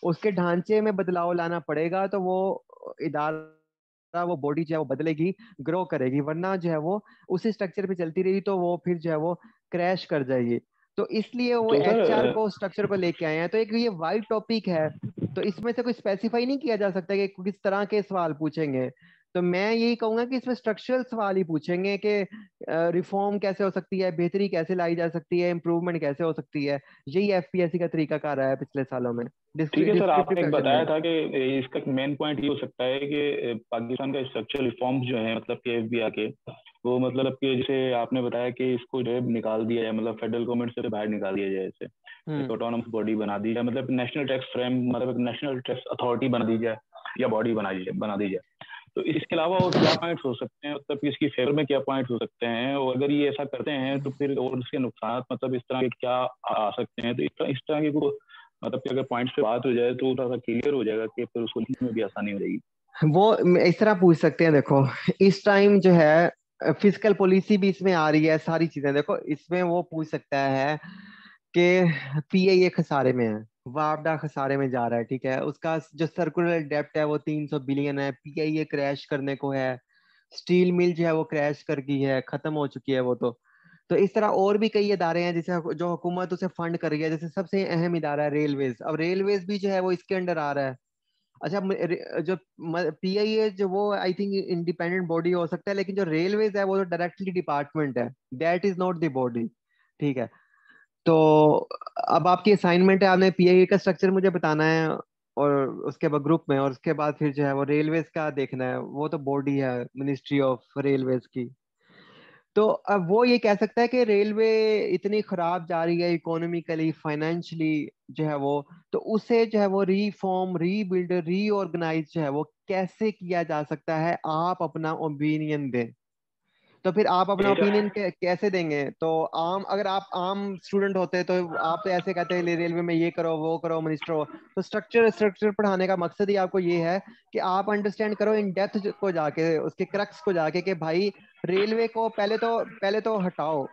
उसके ढांचे में बदलाव लाना पड़ेगा, तो वो इदारा, वो बॉडी जो है वो बदलेगी, ग्रो करेगी। वरना जो है वो उसी स्ट्रक्चर पे चलती रही तो वो फिर जो है वो क्रैश कर जाएगी। तो इसलिए वो तो एचआर सर को स्ट्रक्चर को लेके आए हैं। तो एक ये वाइड टॉपिक है, तो इसमें से कोई स्पेसिफाई नहीं किया जा सकता कि किस तरह के सवाल पूछेंगे। तो मैं यही कहूंगा कि इसमें स्ट्रक्चरल सवाल ही पूछेंगे कि रिफॉर्म कैसे हो सकती है, बेहतरी कैसे लाई जा सकती है, इम्प्रूवमेंट कैसे हो सकती है। यही एफपीएससी का तरीका कार रहा है पिछले सालों में ठीक है सर, डिस्क्रिप्टिव आपने एक क्वेश्चन बताया में। था कि इसका मेन पॉइंट ये हो सकता है कि पाकिस्तान का स्ट्रक्चरल रिफॉर्म्स जो है मतलब कि एफबीआई के, वो मतलब कि जैसे आपने बताया कि इसको जो है निकाल दिया जाए, मतलब फेडरल गवर्नमेंट से बाहर निकाल दिया जाए, इसे एक ऑटोनमस बॉडी बना दी जाए, मतलब नेशनल टैक्स फ्रेम, मतलब एक नेशनल टैक्स अथॉरिटी बना दी जाए या बॉडी बना दी जाए। तो इसके अलावा और क्या पॉइंट्स हो सकते हैं, मतलब कि इसकी फेवर में क्या पॉइंट्स हो सकते हैं, और अगर ये ऐसा करते हैं तो फिर और इसके नुकसान मतलब इस तरह के क्या आ सकते हैं। तो इस तरह की को मतलब कि अगर पॉइंट्स पे बात हो जाए तो थोड़ा सा क्लियर हो जाएगा कि फिर उसको लिखने में भी आसानी हो जाएगी। वो इस तरह पूछ सकते हैं, देखो इस टाइम जो है फिजिकल पॉलिसी भी इसमें आ रही है, सारी चीजें देखो इसमें वो पूछ सकता है कि पीआईए खसारे में है, वापडा खसारे में जा रहा है, ठीक है, उसका जो सर्कुलर डेप्ट है वो 300 बिलियन है, पीआईए क्रैश करने को है, स्टील मिल जो है वो क्रैश कर गई है, खत्म हो चुकी है वो। तो इस तरह और भी कई इदारे हैं जिसे जो हुकूमत उसे फंड कर रही है, जैसे सबसे अहम इदारा है रेलवेज। अब रेलवेज भी जो है वो इसके अंडर आ रहा है। अच्छा, जो पीआईए जो वो आई थिंक इंडिपेंडेंट बॉडी हो सकता है, लेकिन जो रेलवेज है वो तो डायरेक्टली डिपार्टमेंट है, that is not the body, ठीक है। तो अब आपकी असाइनमेंट है, आपने पीआईए का स्ट्रक्चर मुझे बताना है, और उसके बाद ग्रुप में, और उसके बाद फिर जो है वो रेलवेज का देखना है, वो तो बॉडी है मिनिस्ट्री ऑफ रेलवेज की। तो अब वो ये कह सकता है कि रेलवे इतनी खराब जा रही है इकोनॉमिकली, फाइनेंशियली जो है वो, तो उसे जो है वो रीफॉर्म, रीबिल्ड, रीऑर्गेनाइज जो है वो कैसे किया जा सकता है, आप अपना ओपिनियन दें। तो फिर आप अपना ठीक ओपिनियन है। कैसे देंगे? तो आम, अगर आप आम स्टूडेंट होते तो आप तो ऐसे कहते हैं रेलवे में ये करो वो करो मिनिस्टर हो। तो स्ट्रक्चर स्ट्रक्चर पढ़ाने का मकसद ही आपको ये है कि आप अंडरस्टैंड करो इन डेप्थ को जाके, उसके क्रक्स को जाके, कि भाई रेलवे को पहले तो हटाओ,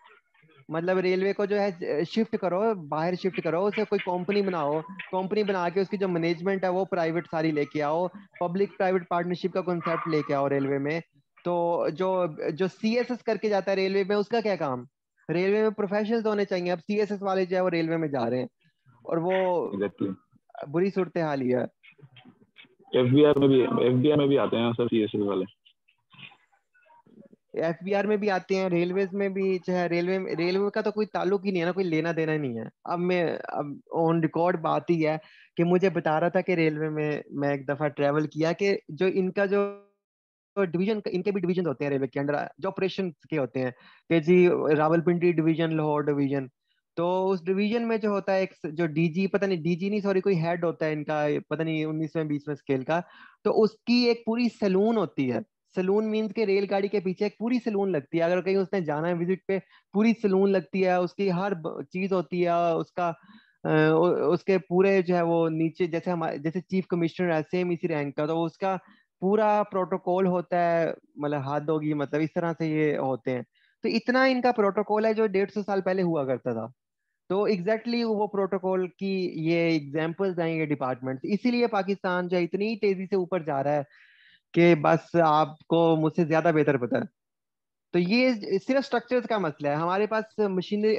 मतलब रेलवे को जो है शिफ्ट करो, बाहर शिफ्ट करो, उसे कोई कंपनी बनाओ, कंपनी बना के उसकी जो मैनेजमेंट है वो प्राइवेट सारी लेके आओ, पब्लिक प्राइवेट पार्टनरशिप का कॉन्सेप्ट लेके आओ रेलवे में। तो जो जो सीएसएस करके जाता है रेलवे में, उसका क्या काम? रेलवे में प्रोफेशनल्स होने चाहिए। अब सीएसएस वाले जो है वो रेलवे में जा रहे हैं, और वो एग्जैक्टली। बुरी सूरत हाल ही है। एफबीआर में भी आते हैं सर सीएसएस वाले। एफबीआर में भी आते हैं, रेलवेज में भी जो है, रेलवे का तो कोई ताल्लुक ही नहीं है ना, कोई लेना देना ही नहीं है। अब ऑन रिकॉर्ड बात ही है कि मुझे बता रहा था कि रेलवे में मैं एक दफा ट्रेवल किया, कि जो इनका जो डिवीजन, इनके भी डिवीजन होते हैं रेलवे के अंडर, जो ऑपरेशन के होते हैं, कि जी रावलपिंडी डिवीजन, लाहौर डिवीजन। तो उस डिवीजन में जो होता है एक जो डीजी, पता नहीं डीजी नहीं सॉरी, कोई हेड होता है इनका, पता नहीं 19वें 20वें स्केल का। तो उसकी एक पूरी सैलून होती है। सैलून मीन्स के रेलगाड़ी के पीछे एक पूरी सैलून लगती है, अगर कहीं उसने जाना है विजिट पे, पूरी सैलून लगती है, उसकी हर चीज होती है, उसका उसके पूरे जो है वो नीचे, जैसे हमारे जैसे चीफ कमिश्नर है सेम इसी रैंक का, तो उसका पूरा प्रोटोकॉल होता है, मतलब हद होगी, मतलब इस तरह से ये होते हैं। तो इतना इनका प्रोटोकॉल है जो 150 साल पहले हुआ करता था। तो एग्जैक्टली वो प्रोटोकॉल की ये एग्जांपल्स हैं ये डिपार्टमेंट, इसीलिए पाकिस्तान जो है इतनी तेजी से ऊपर जा रहा है कि बस आपको मुझसे ज्यादा बेहतर पता है। तो ये सिर्फ स्ट्रक्चर्स का मसला है, हमारे पास मशीनरी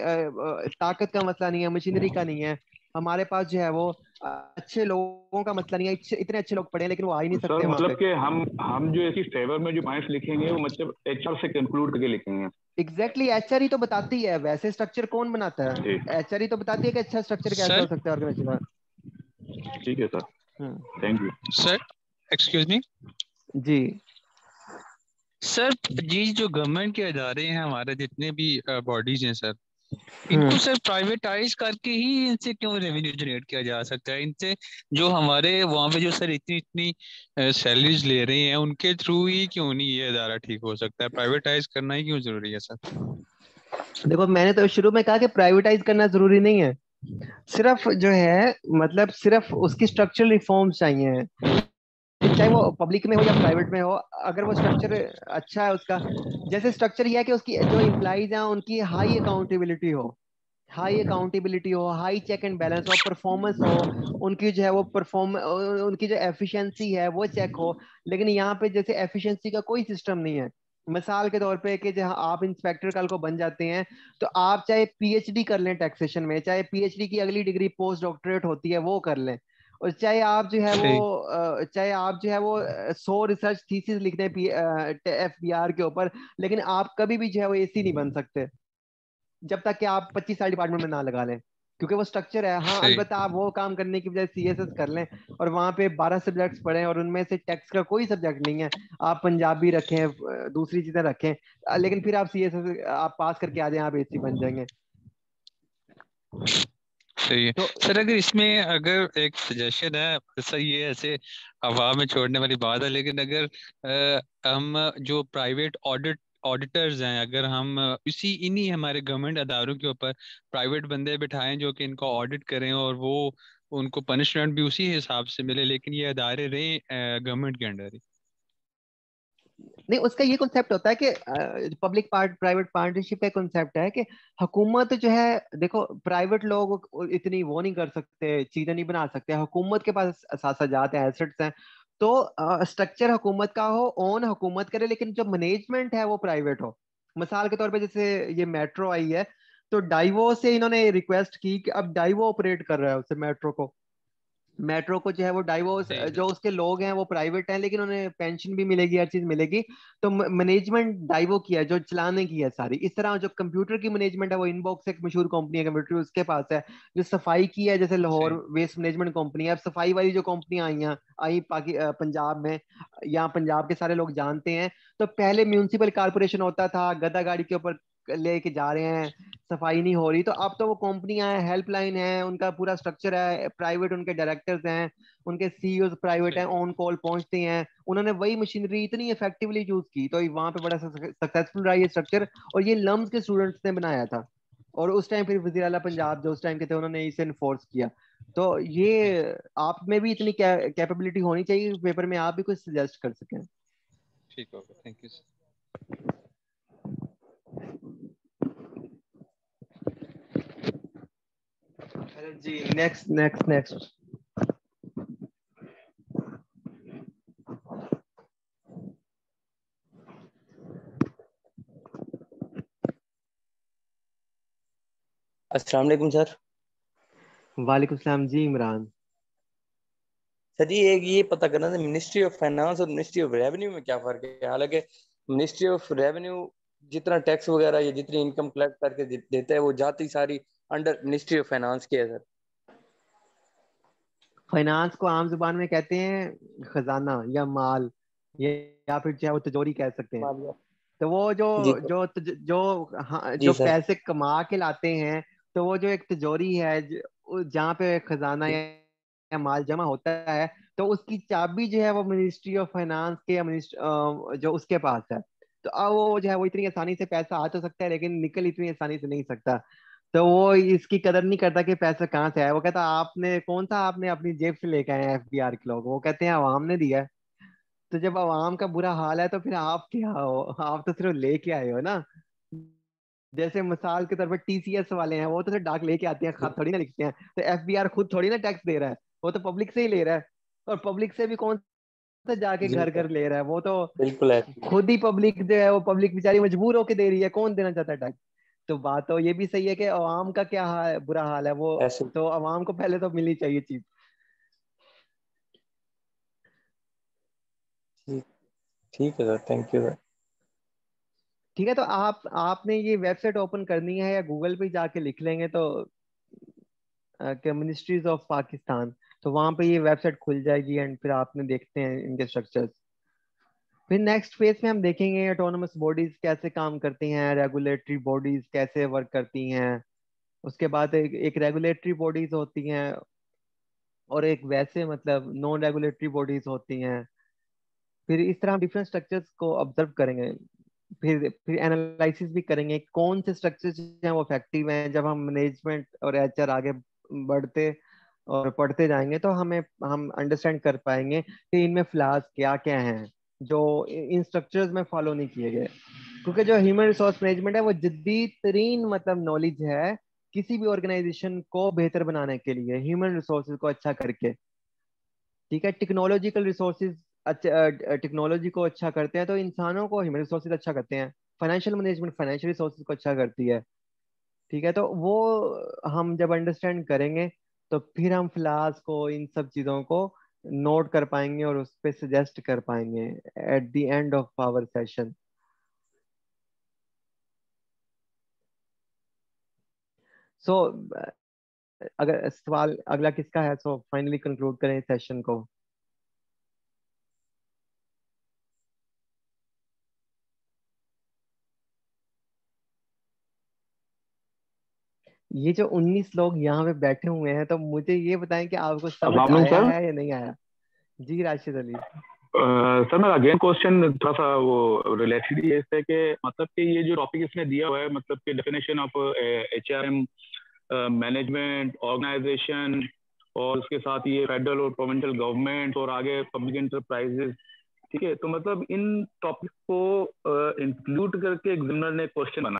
ताकत का मसला नहीं है, मशीनरी का नहीं है। हमारे पास जो है वो अच्छे लोगों का मसला नहीं है, इतने अच्छे लोग पढ़े हैं लेकिन वो आ ही नहीं सर सकते वहां मतलब पे। कि हम जो इसकी फेवर में जो पॉइंट्स लिखेंगे वो मतलब एचआर से कंक्लूड करके लिखेंगे। एग्जैक्टली एचआर ही तो बताती है, वैसे स्ट्रक्चर कौन बनाता है? जी एचआर ही तो बताती है कि अच्छा स्ट्रक्चर कैसा सर हो सकता है ऑर्गेनाइजेशन ठीक है सर, का। Thank you. Sir excuse me जी। सर, ये जो गवर्नमेंट के इदारे हैं हमारे जितने भी बॉडीज हैं सर, हम्म इनको सर प्राइवेटाइज करके ही इनसे क्यों रेवेन्यू जनरेट किया जा सकता है? इनसे जो हमारे वहाँ पे जो सर इतनी इतनी सैलरीज ले रहे हैं उनके थ्रू ही क्यों नहीं ये इदारा ठीक हो सकता है? प्राइवेटाइज करना ही क्यों जरूरी है सर? देखो मैंने तो शुरू में कहा कि प्राइवेटाइज करना जरूरी नहीं है, सिर्फ जो है मतलब सिर्फ उसकी स्ट्रक्चरल रिफॉर्म्स चाहिए, चाहे वो पब्लिक में हो या प्राइवेट में हो। अगर वो स्ट्रक्चर अच्छा है उसका, जैसे स्ट्रक्चर ये है कि उसकी जो एम्प्लॉइज हैं उनकी हाई अकाउंटेबिलिटी हो, हाई अकाउंटेबिलिटी हो, हाई चेक एंड बैलेंस हो, परफॉर्मेंस हो, उनकी जो है वो परफॉर्म उनकी जो एफिशिएंसी है वो चेक हो। लेकिन यहाँ पे जैसे एफिशिएंसी का कोई सिस्टम नहीं है। मिसाल के तौर पे कि जहाँ आप इंस्पेक्टर कल को बन जाते हैं, तो आप चाहे पीएचडी कर लें टैक्सेशन में, चाहे पीएचडी की अगली डिग्री पोस्ट डॉक्टरेट होती है वो कर लें, और चाहे आप जो है वो सही। चाहे आप जो है वो 100 रिसर्च थीसिस लिख दें एफबीआर के ऊपर, लेकिन आप कभी भी जो है वो एसी नहीं बन सकते जब तक कि आप 25 साल डिपार्टमेंट में ना लगा लें, क्योंकि वो स्ट्रक्चर है। हाँ सही। अलबत्ता आप वो काम करने की बजाय सीएसएस कर लें और वहां पे 12 सब्जेक्ट्स पढ़ें और उनमें से टैक्स का कोई सब्जेक्ट नहीं है, आप पंजाबी रखें, दूसरी चीजें रखें, लेकिन फिर आप सीएसएस आप पास करके आ जाएं, आप एसी बन जाएंगे। सही है तो सर। अगर इसमें अगर एक सजेशन है सर, ये ऐसे हवा में छोड़ने वाली बात है, लेकिन अगर हम जो प्राइवेट ऑडिटर्स हैं, अगर हम इसी इन्हीं हमारे गवर्नमेंट अदारों के ऊपर प्राइवेट बंदे बिठाएं जो कि इनको ऑडिट करें और वो उनको पनिशमेंट भी उसी हिसाब से मिले, लेकिन ये अदारे रहे गवर्नमेंट के अंडर ही। नहीं, उसका ये कॉन्सेप्ट होता है कि पब्लिक पार्ट प्राइवेट पार्टनरशिप का कॉन्सेप्ट है कि हुकूमत जो है, देखो प्राइवेट लोग इतनी वो नहीं कर सकते, चीजें नहीं बना सकते, हुकूमत के पास साजात है, एसेट्स हैं। तो स्ट्रक्चर हुकूमत का हो, ओन हुकूमत करे, लेकिन जो मैनेजमेंट है वो प्राइवेट हो। मिसाल के तौर पे जैसे ये मेट्रो आई है, तो डाइवो से इन्होंने रिक्वेस्ट की कि अब डाइवो ऑपरेट कर रहा है उसे मेट्रो को जो है वो डाइवोर्स सही जो उसके लोग हैं वो प्राइवेट हैं, लेकिन उन्हें पेंशन भी मिलेगी, हर चीज मिलेगी। तो मैनेजमेंट डाइवो की है, जो चलाने की है सारी। इस तरह जो कंप्यूटर की मैनेजमेंट है वो इनबॉक्स एक मशहूर कंपनी है कंप्यूटर, उसके पास है। जो सफाई की है जैसे लाहौर सही। वेस्ट मैनेजमेंट कंपनी है। अब सफाई वाली जो कंपनियां आई पंजाब में, यहाँ पंजाब के सारे लोग जानते हैं। तो पहले म्यूनिसिपल कारपोरेशन होता था, गधा गाड़ी के ऊपर लेके जा रहे हैं, सफाई नहीं हो रही, तो अब तो वो कंपनियां हैं, हेल्पलाइन है, उनका पूरा स्ट्रक्चर है प्राइवेट, उनके डायरेक्टर्स हैं, उनके सीईओ प्राइवेट हैं, सही। ऑन कॉल पहुंचते हैं। उन्होंने वही मशीनरी इतनी इफेक्टिवली यूज की, तो वहां पे बड़ा सक्सेसफुल रहा ये स्ट्रक्चर। और ये लम्स के स्टूडेंट्स ने बनाया था, और उस टाइम फिर वजीर आला पंजाब जो उस टाइम के थे उन्होंने इसे इन्फोर्स किया। तो सही। ये आप में भी इतनी कैपेबिलिटी होनी चाहिए पेपर में आप भी कुछ सजेस्ट कर सकें। ठीक होगा, थैंक यू सर। जी, नेक्स्ट नेक्स्ट नेक्स्ट। अस्सलाम वालेकुम सर। वालेकुम सलाम जी इमरान। सर जी एक ये पता करना था, मिनिस्ट्री ऑफ फाइनेंस और मिनिस्ट्री ऑफ रेवेन्यू में क्या फर्क है? हालांकि मिनिस्ट्री ऑफ रेवेन्यू जितना टैक्स वगैरह या जितनी इनकम कलेक्ट करके देता है वो जाती सारी अंडर मिनिस्ट्री ऑफ फाइनेंस की है सर। फाइनेंस को आम जुबान में कहते हैं खजाना या माल, या फिर चाहे वो तिजोरी कह सकते हैं। मालिया। तो वो जो जी सर। जो जो हाँ जी जो सर। पैसे कमा के लाते हैं, तो वो जो एक तिजोरी है जहाँ पे खजाना या माल जमा होता है, तो उसकी चाबी जो है वो मिनिस्ट्री ऑफ फाइनेंस के या जो उसके पास है। तो अब वो जो है वो इतनी आसानी से पैसा आ तो सकता है, लेकिन निकल इतनी आसानी से नहीं सकता। तो वो इसकी कदर नहीं करता कि पैसा कहाँ से आया। वो कहता आपने कौन सा आपने अपनी जेब से लेके आए एफबीआर के लोग, वो कहते हैं आवाम ने दिया है। तो जब आवाम का बुरा हाल है तो फिर आप क्या हो? आप तो सिर्फ लेके आए हो ना। जैसे मिसाल के तौर पर टीसीएस वाले हैं, वो तो सिर्फ डाक लेके आते हैं, खत थोड़ी ना लिखते हैं। तो एफबीआर खुद थोड़ी ना टैक्स दे रहा है, वो तो पब्लिक से ही ले रहा है। और पब्लिक से भी कौन सा जाके जी घर घर ले रहा है, वो तो बिल्कुल है। खुद ही पब्लिक जो है, वो पब्लिक बेचारी मजबूर होके दे रही है, कौन देना चाहता है टैक्स? तो बात तो ये भी सही है कि आवाम का क्या हाल, बुरा हाल है, वो ऐसे तो आवाम को पहले तो मिलनी चाहिए चीज। ठीक ठीक है सर, थैंक यू सर। ठीक है, तो आपने ये वेबसाइट ओपन करनी है या गूगल पे जाके लिख लेंगे तो कि मिनिस्ट्रीज ऑफ पाकिस्तान, तो वहां पे ये वेबसाइट खुल जाएगी एंड फिर आपने देखते हैं इनके स्ट्रक्चर्स। फिर नेक्स्ट फेज में हम देखेंगे ऑटोनमस बॉडीज कैसे काम करती हैं, रेगुलेटरी बॉडीज कैसे वर्क करती हैं। उसके बाद एक रेगुलेटरी बॉडीज होती हैं और एक वैसे मतलब नॉन रेगुलेटरी बॉडीज होती हैं। फिर इस तरह हम डिफरेंट स्ट्रक्चर्स को ऑब्जर्व करेंगे। फिर एनालिसिस भी करेंगे कौन से स्ट्रक्चर्स हैं वो इफेक्टिव हैं। जब हम मैनेजमेंट और एचआर आगे बढ़ते और पढ़ते जाएंगे तो हम अंडरस्टैंड कर पाएंगे कि इनमें फ्लॉज क्या क्या हैं जो इन स्ट्रक्चर्स में फॉलो नहीं किए गए। क्योंकि जो ह्यूमन रिसोर्स मैनेजमेंट है वो जदीद तरीन मतलब नॉलेज है किसी भी ऑर्गेनाइजेशन को बेहतर बनाने के लिए, ह्यूमन रिसोर्सेज को अच्छा करके। ठीक है, टेक्नोलॉजिकल रिसोर्सेज अच्छा, टेक्नोलॉजी को अच्छा करते हैं तो इंसानों को ह्यूमन रिसोर्सेज अच्छा करते हैं। फाइनेंशियल मैनेजमेंट फाइनेंशियल रिसोर्सेज को अच्छा करती है। ठीक है, तो वो हम जब अंडरस्टैंड करेंगे तो फिर हम फ्लास को, इन सब चीजों को नोट कर पाएंगे और उस पर सजेस्ट कर पाएंगे at the end of our session. So अगर सवाल अगला किसका है, सो फाइनली कंक्लूड करें सेशन को। ये जो 19 लोग यहाँ पे बैठे हुए हैं, तो मुझे ये बताएं कि आपको समझ अस्सलाम आया सर। है या नहीं आया? जी राशिद अली। सर मेरा अगेन क्वेश्चन थोड़ा सा वो रिलेटेड ये है कि मतलब कि ये जो टॉपिक इसने दिया हुआ है, मतलब कि definition of HRM, management, organisation, और उसके साथ ये फेडरल और प्रोविंशियल गवर्नमेंट और आगे पब्लिक इंटरप्राइजेस। ठीक है, तो मतलब इन टॉपिक को इंक्लूड करके एग्जामिनर ने क्वेश्चन बना